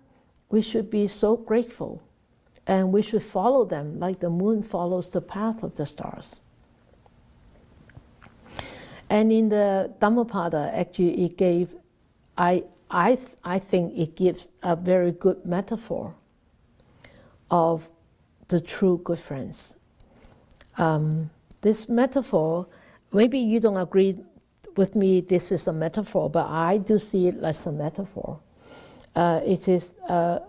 we should be so grateful. And we should follow them like the moon follows the path of the stars. And in the Dhammapada, actually it gave, I think it gives a very good metaphor of the true good friends. This metaphor, maybe you don't agree with me this is a metaphor, but I do see it as a metaphor. It is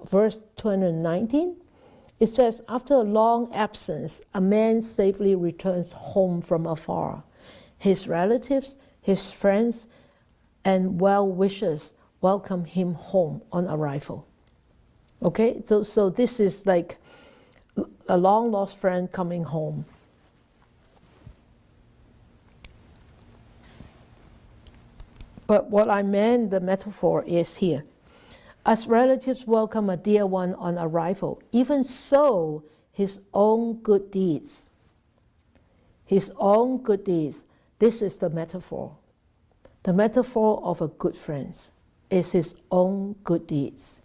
verse 219. It says, after a long absence, a man safely returns home from afar. His relatives, his friends, and well-wishers welcome him home on arrival. Okay, so this is like a long-lost friend coming home. But what I meant, the metaphor is here. As relatives welcome a dear one on arrival, even so, his own good deeds, this is the metaphor. The metaphor of a good friend is his own good deeds.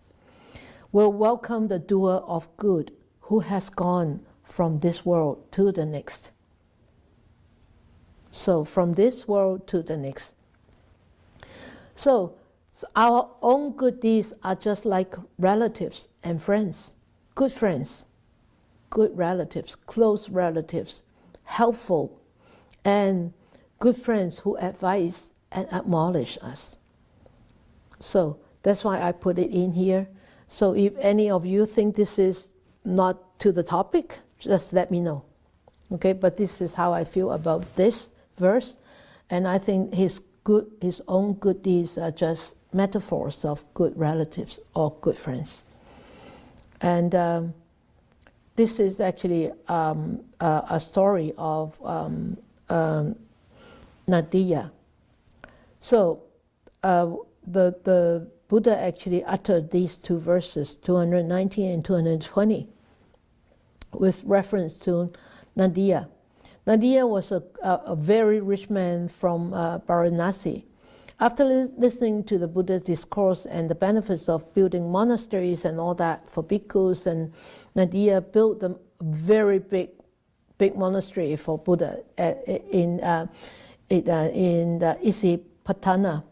Will welcome the doer of good who has gone from this world to the next. So from this world to the next. So So our own good deeds are just like relatives and friends, good relatives, close relatives, helpful, and good friends who advise and acknowledge us. So that's why I put it in here. So if any of you think this is not to the topic, just let me know. Okay, but this is how I feel about this verse, and I think his own good deeds are just metaphors of good relatives or good friends. And this is actually a story of Nadia. So the Buddha actually uttered these two verses, 219 and 220, with reference to Nadia. Nadia was a very rich man from Varanasi. After listening to the Buddha's discourse and the benefits of building monasteries and all that for bhikkhus, and Nadia built a very big monastery for Buddha in Isipatana.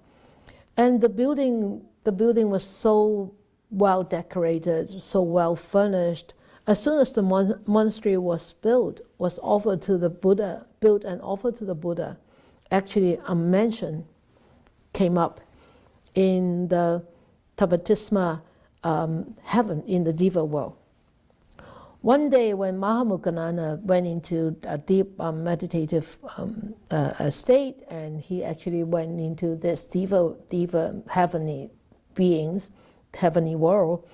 And the building was so well decorated, so well furnished. As soon as the monastery was built and offered to the Buddha, actually a mansion came up in the Tabatisma heaven, in the Diva world. One day when Mahamukkanana went into a deep meditative state, and he actually went into this Diva heavenly beings, heavenly world,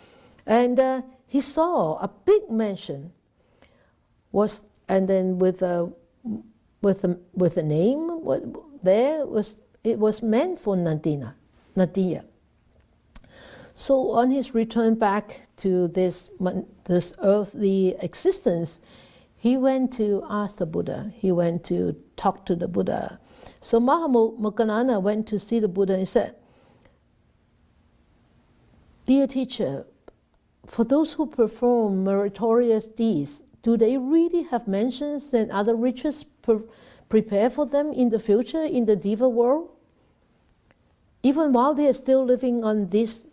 and he saw a big mansion, and then with a name it was meant for Nadia. So on his return back to this earthly existence, he went to ask the Buddha. He went to talk to the Buddha. So Mahamukkanana went to see the Buddha and said, "Dear teacher, for those who perform meritorious deeds, do they really have mansions and other riches prepare for them in the future in the Diva world? Even while they are still living in this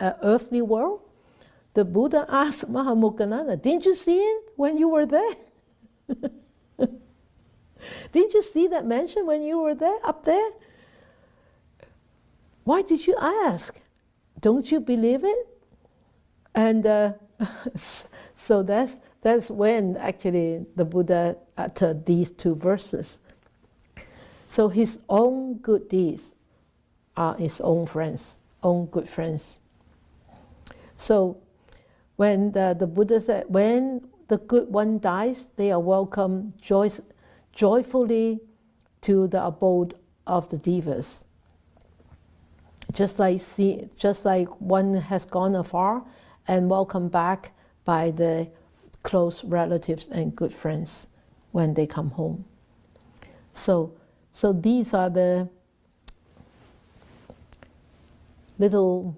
earthly world?" The Buddha asked Mahamukkanana, "Didn't you see it when you were there? Didn't you see that mansion when you were there, up there? Why did you ask? Don't you believe it?" And so that's when actually the Buddha uttered these two verses. So his own good deeds are his own friends, own good friends. So when the Buddha said, when the good one dies, they are welcomed joyfully to the abode of the Devas. Just like one has gone afar and welcomed back by the close relatives and good friends when they come home. So these are the little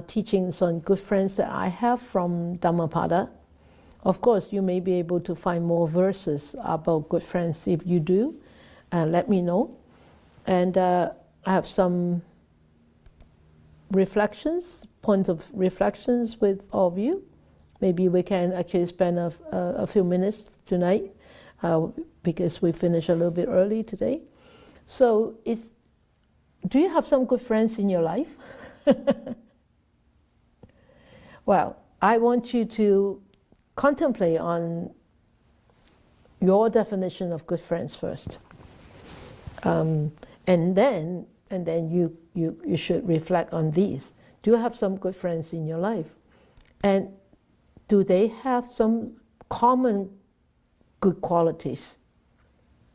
teachings on good friends that I have from Dhammapada. Of course, you may be able to find more verses about good friends. If you do, let me know. And I have some points of reflections with all of you. Maybe we can actually spend a few minutes tonight because we finished a little bit early today. So do you have some good friends in your life? Well, I want you to contemplate on your definition of good friends first. And then you should reflect on these. Do you have some good friends in your life? And do they have some common good qualities?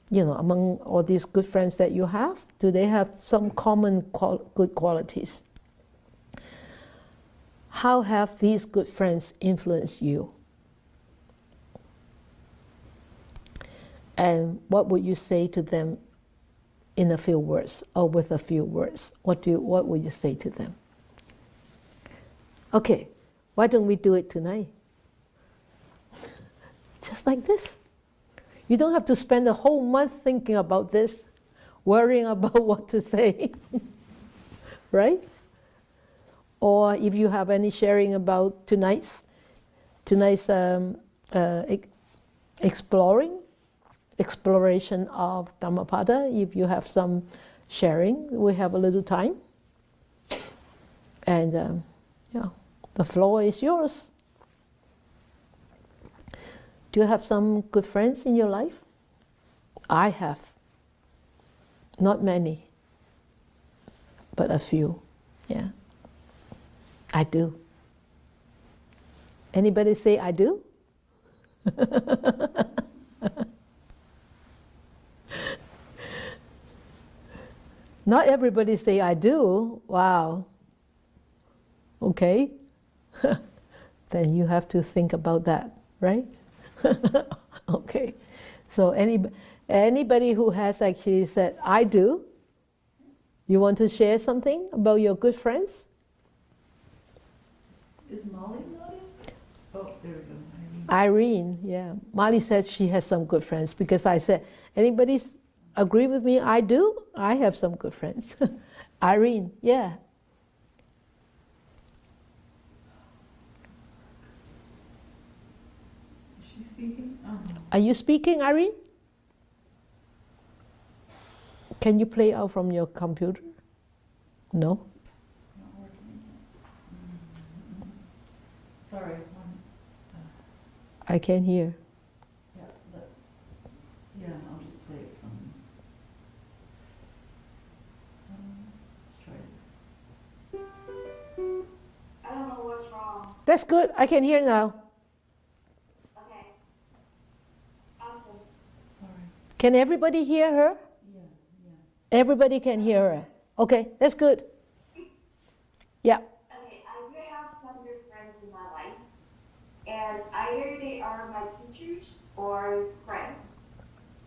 You know, among all these good friends that you have, do they have some common good qualities? How have these good friends influenced you? And what would you say to them in a few words, or with a few words? What would you say to them? Okay, why don't we do it tonight? Just like this. You don't have to spend a whole month thinking about this. worrying about what to say, right? Or if you have any sharing about tonight's exploration of Dhammapada, if you have some sharing, we have a little time. And yeah, the floor is yours. Do you have some good friends in your life? I have. Not many, but a few, yeah. I do. Anybody say I do? Not everybody say I do. Wow. Okay. Then you have to think about that, right? Okay. So anybody who has actually said I do, you want to share something about your good friends? Is Molly nodding? Oh, there we go. Irene, yeah. Molly said she has some good friends because I said, anybody agree with me? I do. I have some good friends. Irene, yeah. Is she speaking? Oh. Are you speaking, Irene? Can you play out from your computer? No? Not working. Sorry. I can't hear. Yeah, I'll just play it from. Let's try this. I don't know what's wrong. That's good. I can hear now. Okay. Awesome. Sorry. Can everybody hear her? Yeah. Everybody can hear her. Okay, that's good. Yeah. Okay, I do have some good friends in my life, and either they are my teachers or friends.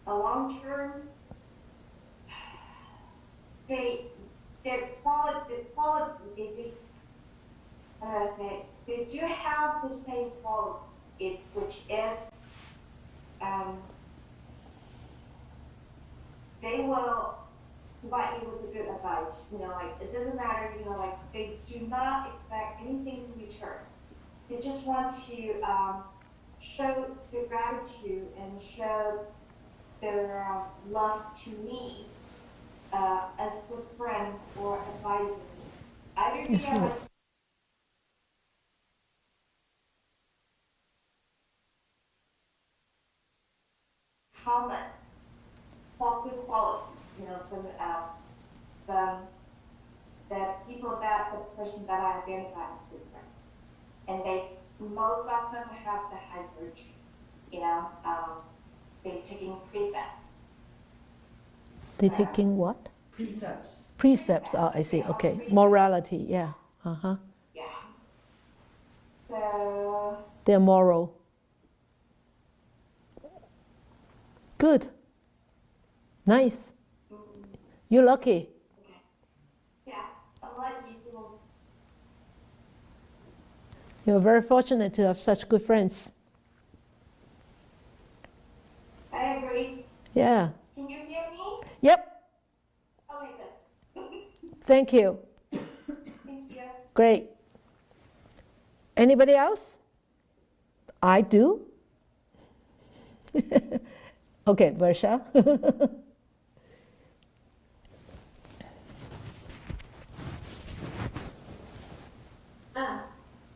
A long term, they quality, they do have the same quality, which is, they will provide you with good advice. Like, it doesn't matter, like, they do not expect anything in return. They just want to show their gratitude and show their love to me as a friend or advisor. Either they are like common good qualities, from the people the person that I identify as good friends. And they most often have the high virtue, they're taking precepts. They're taking what? Precepts. Precepts. Oh, I see. Okay. Morality. Yeah. Uh-huh. Yeah. So They're moral. Good. Nice. You're lucky. yeah, I'm lucky. So You're very fortunate to have such good friends. I agree. Yeah. Can you hear me? Yep. Okay, good. Thank you. Thank you. Great. Anybody else? I do. Okay, Varsha.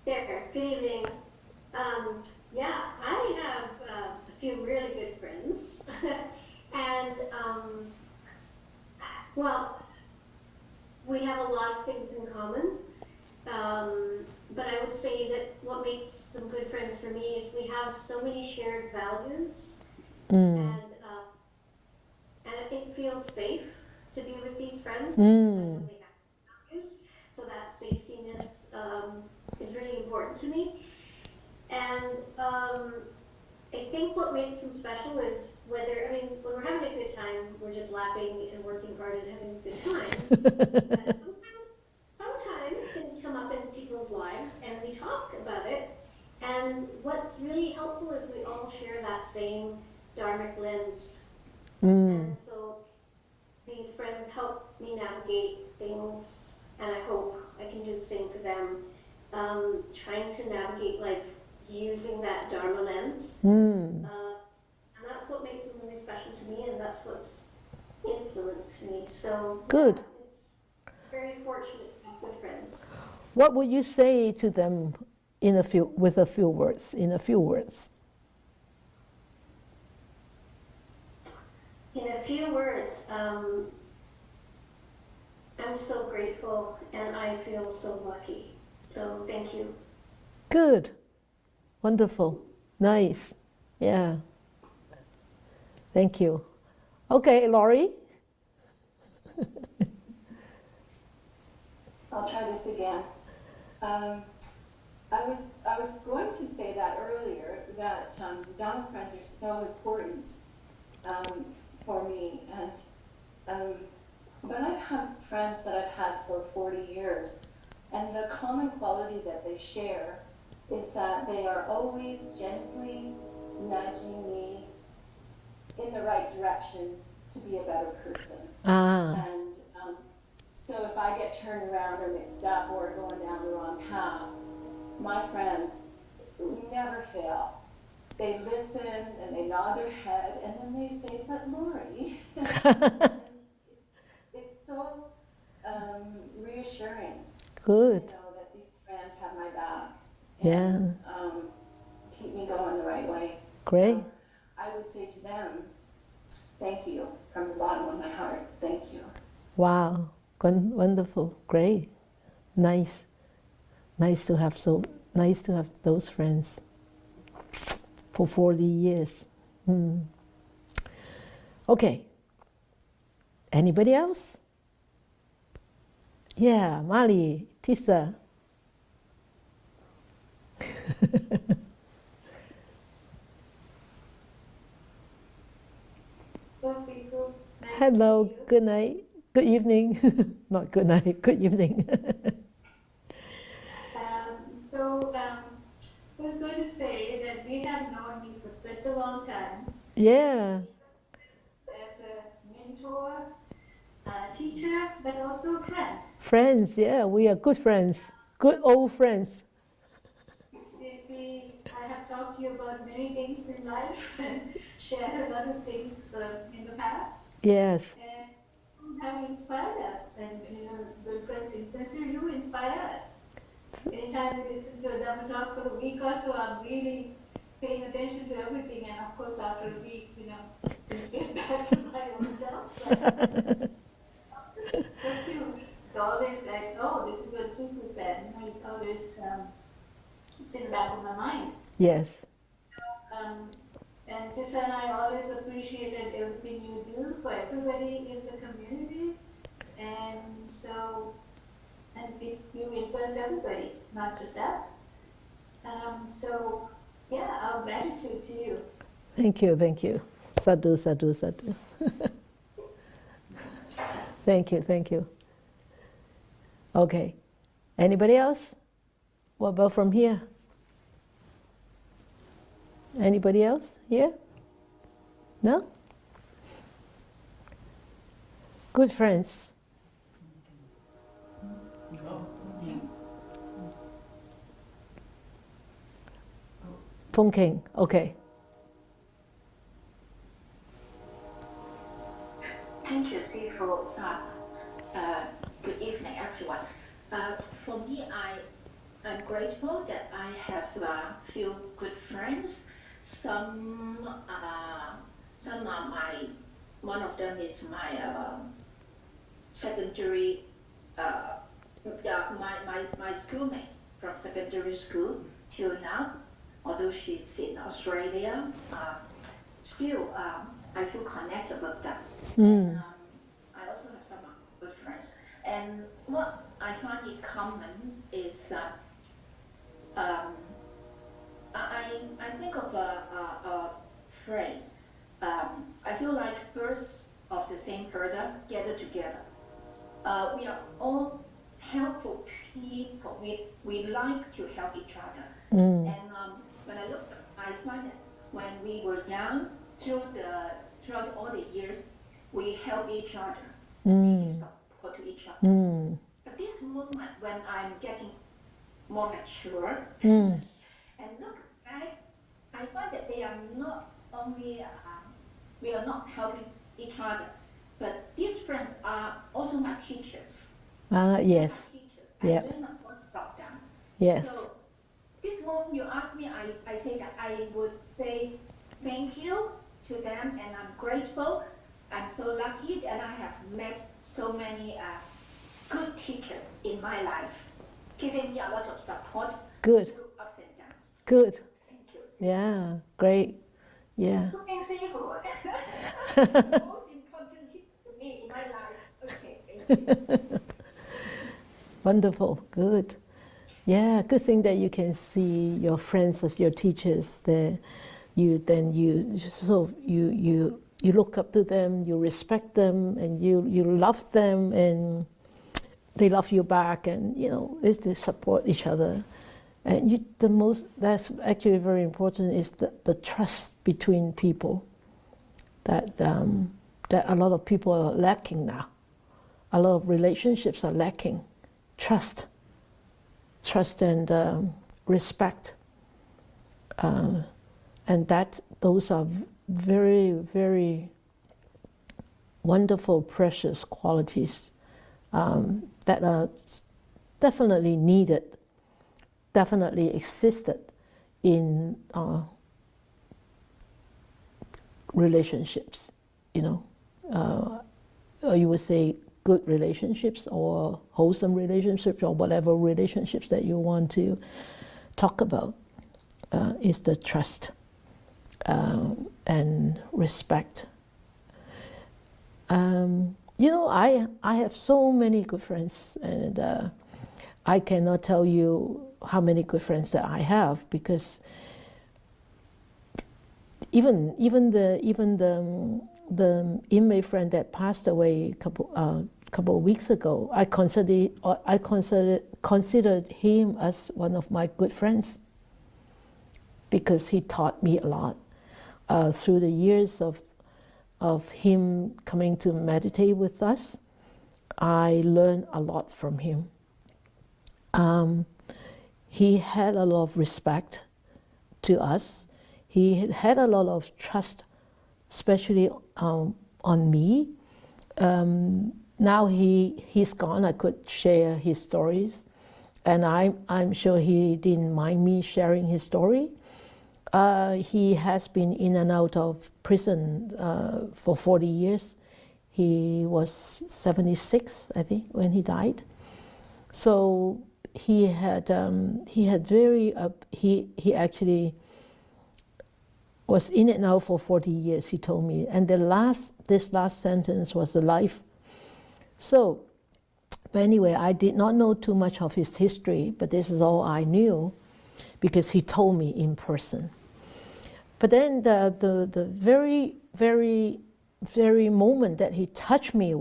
There. Good evening. Yeah, I have a few really good friends, and well, we have a lot of things in common. But I would say that what makes them good friends for me is we have so many shared values, and I think it feels safe to be with these friends. When they have values, so that safetiness is really important to me. And I think what makes them special is when we're having a good time, we're just laughing and working hard and having a good time. And sometimes things come up in people's lives and we talk about it. And what's really helpful is we all share that same dharmic lens. And so these friends navigate things, and I hope I can do the same for them, trying to navigate life using that Dharma lens. And that's what makes them really special to me, and that's what's influenced me. So Good. yeah, it's very fortunate to have good friends. What would you say to them in with a few words? In a few words. In a few words, I'm so grateful and I feel so lucky. So thank you. Good. Wonderful. Nice. Yeah. Thank you. Okay, Laurie. I'll try this again. I was going to say that earlier, that Dharma friends are so important for me, and but I've had friends that I've had for 40 years, and the common quality that they share is that they are always gently nudging me in the right direction to be a better person. And so if I get turned around or mixed up or going down the wrong path, my friends never fail. They listen and they nod their head and then they say, "But Lori," it's so reassuring. Good. To know that these friends have my back. Yeah. And, keep me going the right way. Great. So I would say to them, thank you from the bottom of my heart. Thank you. Wow. Wonderful. Great. Nice. Nice to have those friends for 40 years. Okay. Anybody else? Yeah, Mali, Tisa. Hello, good night, good evening. Not good night, good evening. I was going to say that we have known you for such a long time Yeah, as a mentor, a teacher, but also a friend. friends, yeah, we are good friends, good old friends. I have talked to you about many things in life and shared a lot of things in the past. Yes, And you have inspired us, and good friends, you inspire us. Anytime we listen to a Dhamma talk for a week or so, I'm really paying attention to everything, and of course after a week, things get back to my own self. But first few weeks, it's always like, oh, this is what Suku said, it always it's in the back of my mind. yes, And Tessa and I always appreciated everything you do for everybody in the community, and you influence everybody, not just us. So, yeah, our gratitude to you. thank you, thank you. Sadhu, sadhu, sadhu. Thank you, thank you. Okay, anybody else? What about from here? Anybody else here? No? Good friends. Fung King, okay. Thank you, Sifu. Good evening, everyone. For me, I'm grateful that I have a few good friends. Some are one of them is my secondary, my schoolmates from secondary school till now. Although she's in Australia, still I feel connected with them. I also have some good friends. And what I find in common is I think of a phrase. I feel like birds of the same feather gather together. We are all helpful people. We like to help each other. And when I look, I find that when we were young, throughout all the years, we help each other, we give support to each But this moment when I'm getting more mature Mm. and look back, I find that they are not only, we are not helping each other, but these friends are also my teachers. Yes. My teachers. Yep. I learn a lot from them. Yes. So this moment you ask me, I say that I would say thank you to them and I'm grateful. I'm so lucky that I have met so many good teachers in my life, giving me a lot of support Good. through ups and downs. Good. Thank you. Yeah. Great. Yeah. Most importantly to me in my life. Okay, thank you. Wonderful. Good. Yeah. Good thing that you can see your friends as your teachers. That you look up to them, you respect them, and you love them, and they love you back, and it's to support each other. And that's actually very important is the trust between people that a lot of people are lacking now. A lot of relationships are lacking trust and respect, and those are very, very wonderful, precious qualities that are definitely needed, definitely existed in relationships, or you would say good relationships or wholesome relationships or whatever relationships that you want to talk about, is the trust and respect. I have so many good friends, and I cannot tell you how many good friends that I have, because even the inmate friend that passed away a couple of weeks ago, I considered him as one of my good friends, because he taught me a lot through the years of him coming to meditate with us. I learned a lot from him. He had a lot of respect to us. He had a lot of trust, especially on me. Now he's gone. I could share his stories, and I'm sure he didn't mind me sharing his story. He has been in and out of prison for 40 years. He was 76, I think, when he died. So he actually was in and out for 40 years, he told me. And this last sentence was a life. So, but anyway, I did not know too much of his history, but this is all I knew because he told me in person. But then the very, very, very moment that he touched me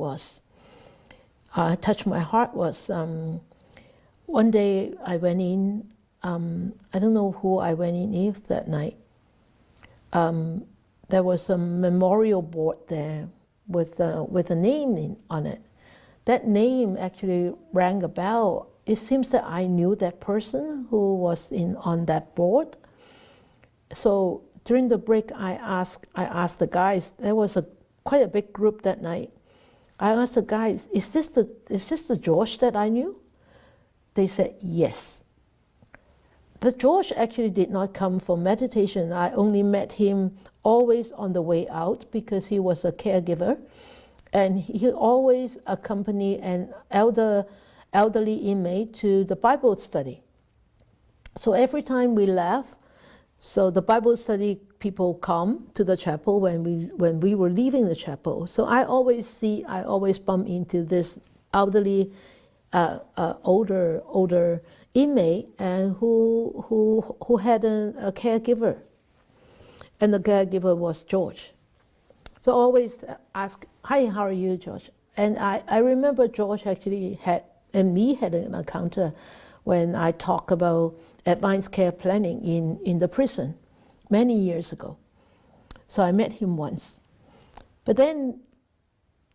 touched my heart was, one day I went in, I don't know who I went in with that night. There was a memorial board there with a name on it. That name actually rang a bell. It seems that I knew that person who was on that board. So during the break, I asked the guys. There was quite a big group that night. I asked the guys, "Is this the George that I knew?" They said yes. The George actually did not come for meditation. I only met him always on the way out because he was a caregiver, and he always accompanied an elderly inmate to the Bible study. So every time we left, so the Bible study people come to the chapel when we were leaving the chapel. So I always bump into this elderly, older inmate, and who had a caregiver, and the caregiver was George. So I always ask, "Hi, how are you, George?" And I remember George actually had an encounter when I talk about advanced care planning in the prison many years ago. So I met him once. But then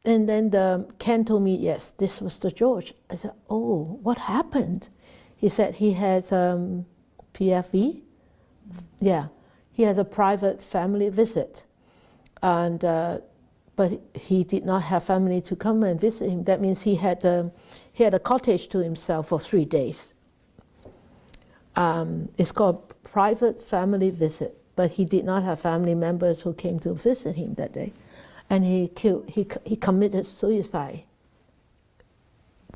And then Ken told me, yes, this was the George. I said, oh, what happened? He said he had PFV. Yeah, he had a private family visit. And but he did not have family to come and visit him. That means he had a cottage to himself for 3 days. It's called private family visit, but he did not have family members who came to visit him that day. And he committed suicide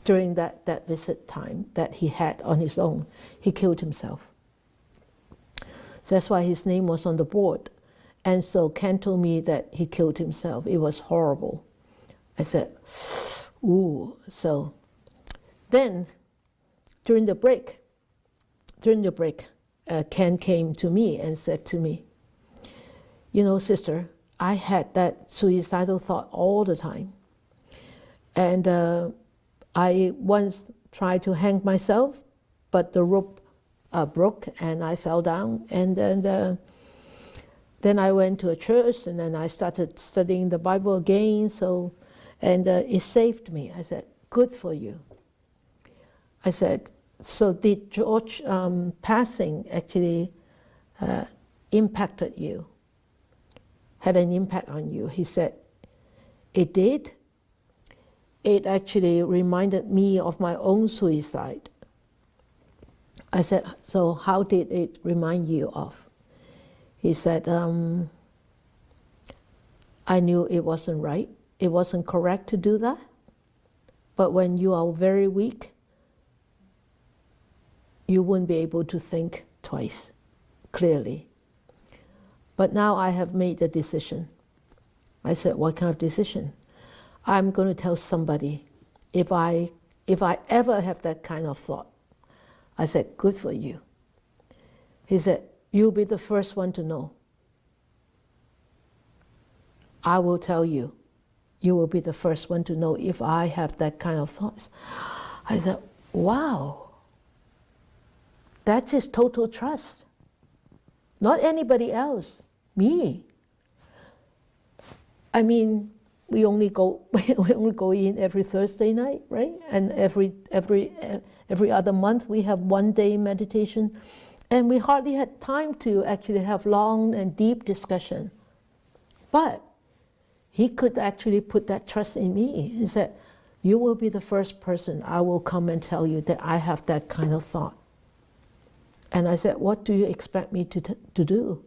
during that visit time that he had on his own. He killed himself. That's why his name was on the board. And so Ken told me that he killed himself. It was horrible. I said, ooh. So then during the break, Ken came to me and said to me, you know, sister, I had that suicidal thought all the time. And I once tried to hang myself, but the rope broke and I fell down. And then I went to a church and then I started studying the Bible again. So, and it saved me. I said, good for you. I said, so did George passing actually impacted you? Had an impact on you? He said, it did. It actually reminded me of my own suicide. I said, so how did it remind you of? He said, I knew it wasn't right. It wasn't correct to do that. But when you are very weak, you wouldn't be able to think twice, clearly. But now I have made a decision. I said, what kind of decision? I'm going to tell somebody if I ever have that kind of thought. I said, good for you. He said, you'll be the first one to know. I will tell you. You will be the first one to know if I have that kind of thoughts. I said, wow. That is total trust. Not anybody else, me. I mean, we only go in every Thursday night, right? And every other month we have 1 day meditation, and we hardly had time to actually have long and deep discussion. But he could actually put that trust in me. He said, you will be the first person I will come and tell you that I have that kind of thought. And I said, what do you expect me to do?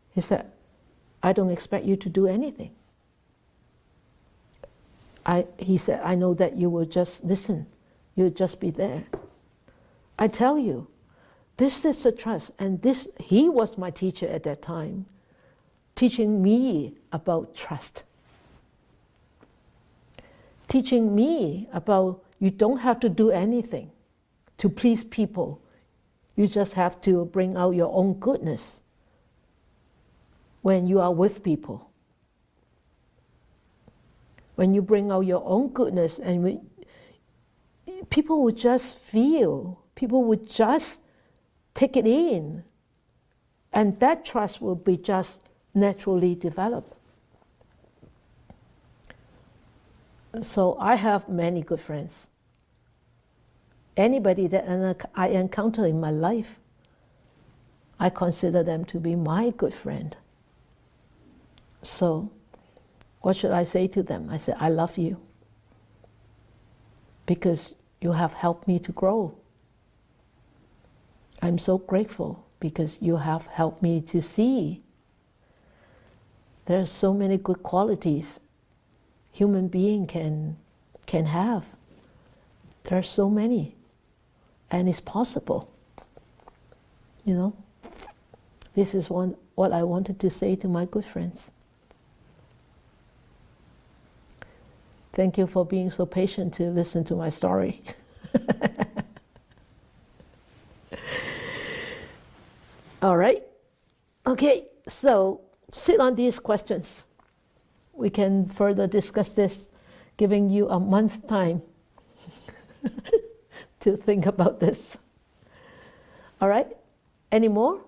He said, I don't expect you to do anything. He said, I know that you will just listen. You'll just be there. I tell you, this is a trust. And he was my teacher at that time, teaching me about trust. Teaching me about you don't have to do anything to please people. You just have to bring out your own goodness when you are with people. When you bring out your own goodness, and people would just feel, people would just take it in, and that trust will be just naturally developed. So I have many good friends. Anybody that I encounter in my life, I consider them to be my good friend. So what should I say to them? I say, I love you because you have helped me to grow. I'm so grateful because you have helped me to see. There are so many good qualities human being can have. There are so many. And it's possible. You know? This is what I wanted to say to my good friends. Thank you for being so patient to listen to my story. All right. Okay, so sit on these questions. We can further discuss this, giving you a month's time to think about this. All right? Any more?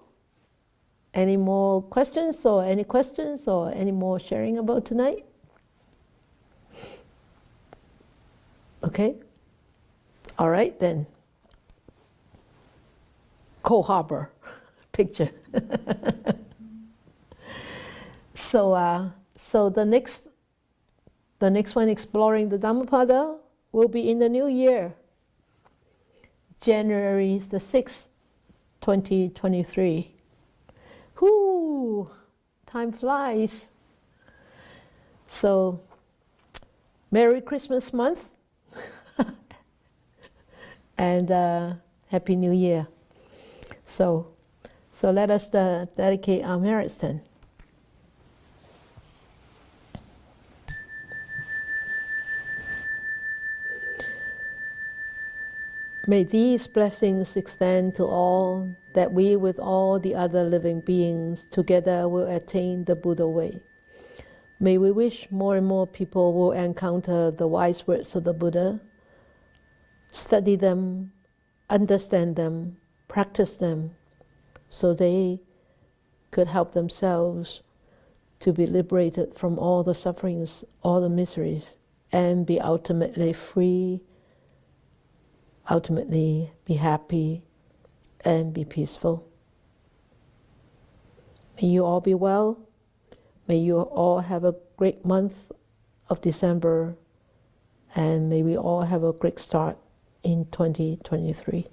Any more questions or any more sharing about tonight? Okay? All right then. Cold Harbor picture. So the next one, exploring the Dhammapada, will be in the new year, January the 6th, 2023. Whoo! Time flies. So, Merry Christmas month and Happy New Year. So let us dedicate our merits then. May these blessings extend to all, that we with all the other living beings together will attain the Buddha way. May we wish more and more people will encounter the wise words of the Buddha, study them, understand them, practice them, so they could help themselves to be liberated from all the sufferings, all the miseries, and be ultimately free, ultimately be happy, and be peaceful. May you all be well. May you all have a great month of December, and may we all have a great start in 2023.